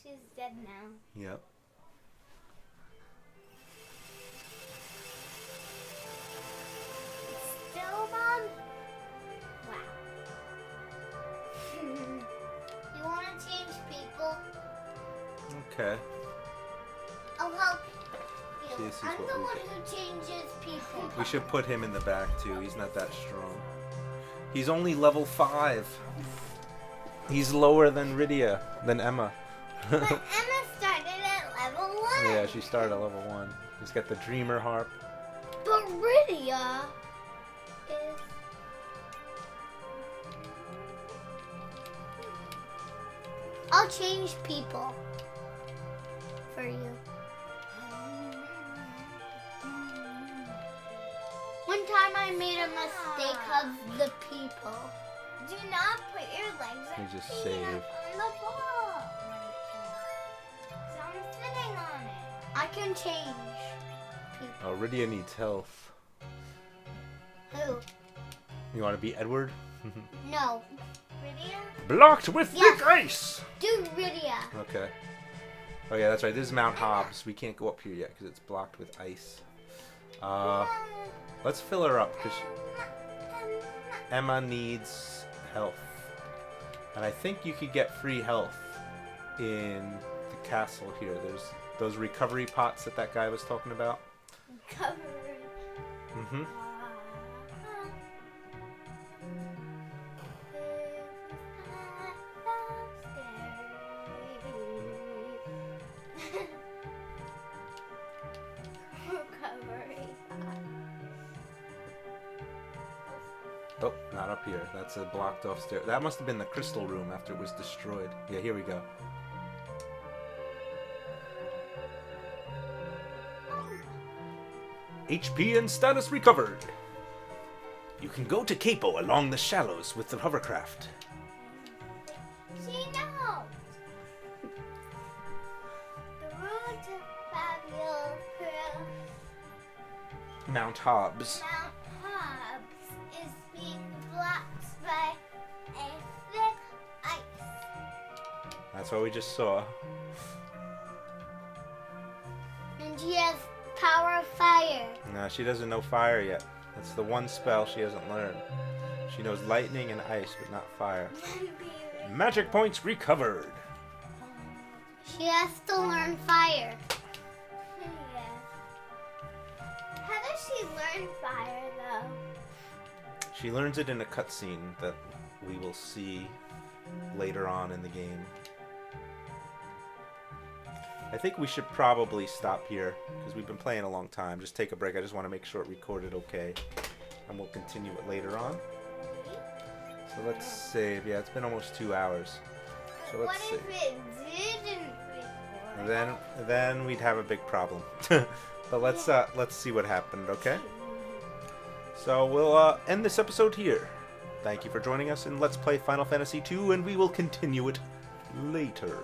She's dead now. Yep. Still, Mom? Wow. You want to change people? Okay. I'll help you. See, this is I'm what the we one get. who changes people. We should put him in the back, too. He's not that strong. He's only level 5. He's lower than Rydia, than Emma. But Emma started at level 1. Yeah, she started at level 1. He's got the Dreamer Harp. But Rydia is... I'll change people for you. One time I made a mistake of the people. Do not put your legs You and just feet save. up on the ball. So I'm sitting on it. I can change people. Oh, Rydia needs health. Who? You want to be Edward? No. Rydia? Blocked with Yes. thick ice! Do Rydia. Okay. Oh, yeah, that's right. This is Mount Hobbs. We can't go up here yet because it's blocked with ice. Let's fill her up because Emma needs health. And I think you could get free health in the castle here. There's those recovery pots that guy was talking about. Covered. Mm-hmm. Oh, not up here. That's a blocked off stair. That must have been the crystal room after it was destroyed. Yeah, here we go. HP and status recovered. You can go to Kaipo along the shallows with the hovercraft. She knows. The road to Fabulous Mount Hobbs. Mount Hobbs is being blocked by a thick ice. That's what we just saw. And she has power of fire. No, she doesn't know fire yet. That's the one spell she hasn't learned. She knows lightning and ice, but not fire. Magic points recovered. She has to learn fire. How does she learn fire, though? She learns it in a cutscene that we will see later on in the game. I think we should probably stop here because we've been playing a long time. Just take a break. I just want to make sure it recorded okay. And we'll continue it later on. So let's save. Yeah, it's been almost 2 hours. So let's What save. if it didn't record? Then we'd have a big problem. But let's see what happened, okay? So we'll end this episode here. Thank you for joining us in Let's Play Final Fantasy II, and we will continue it later.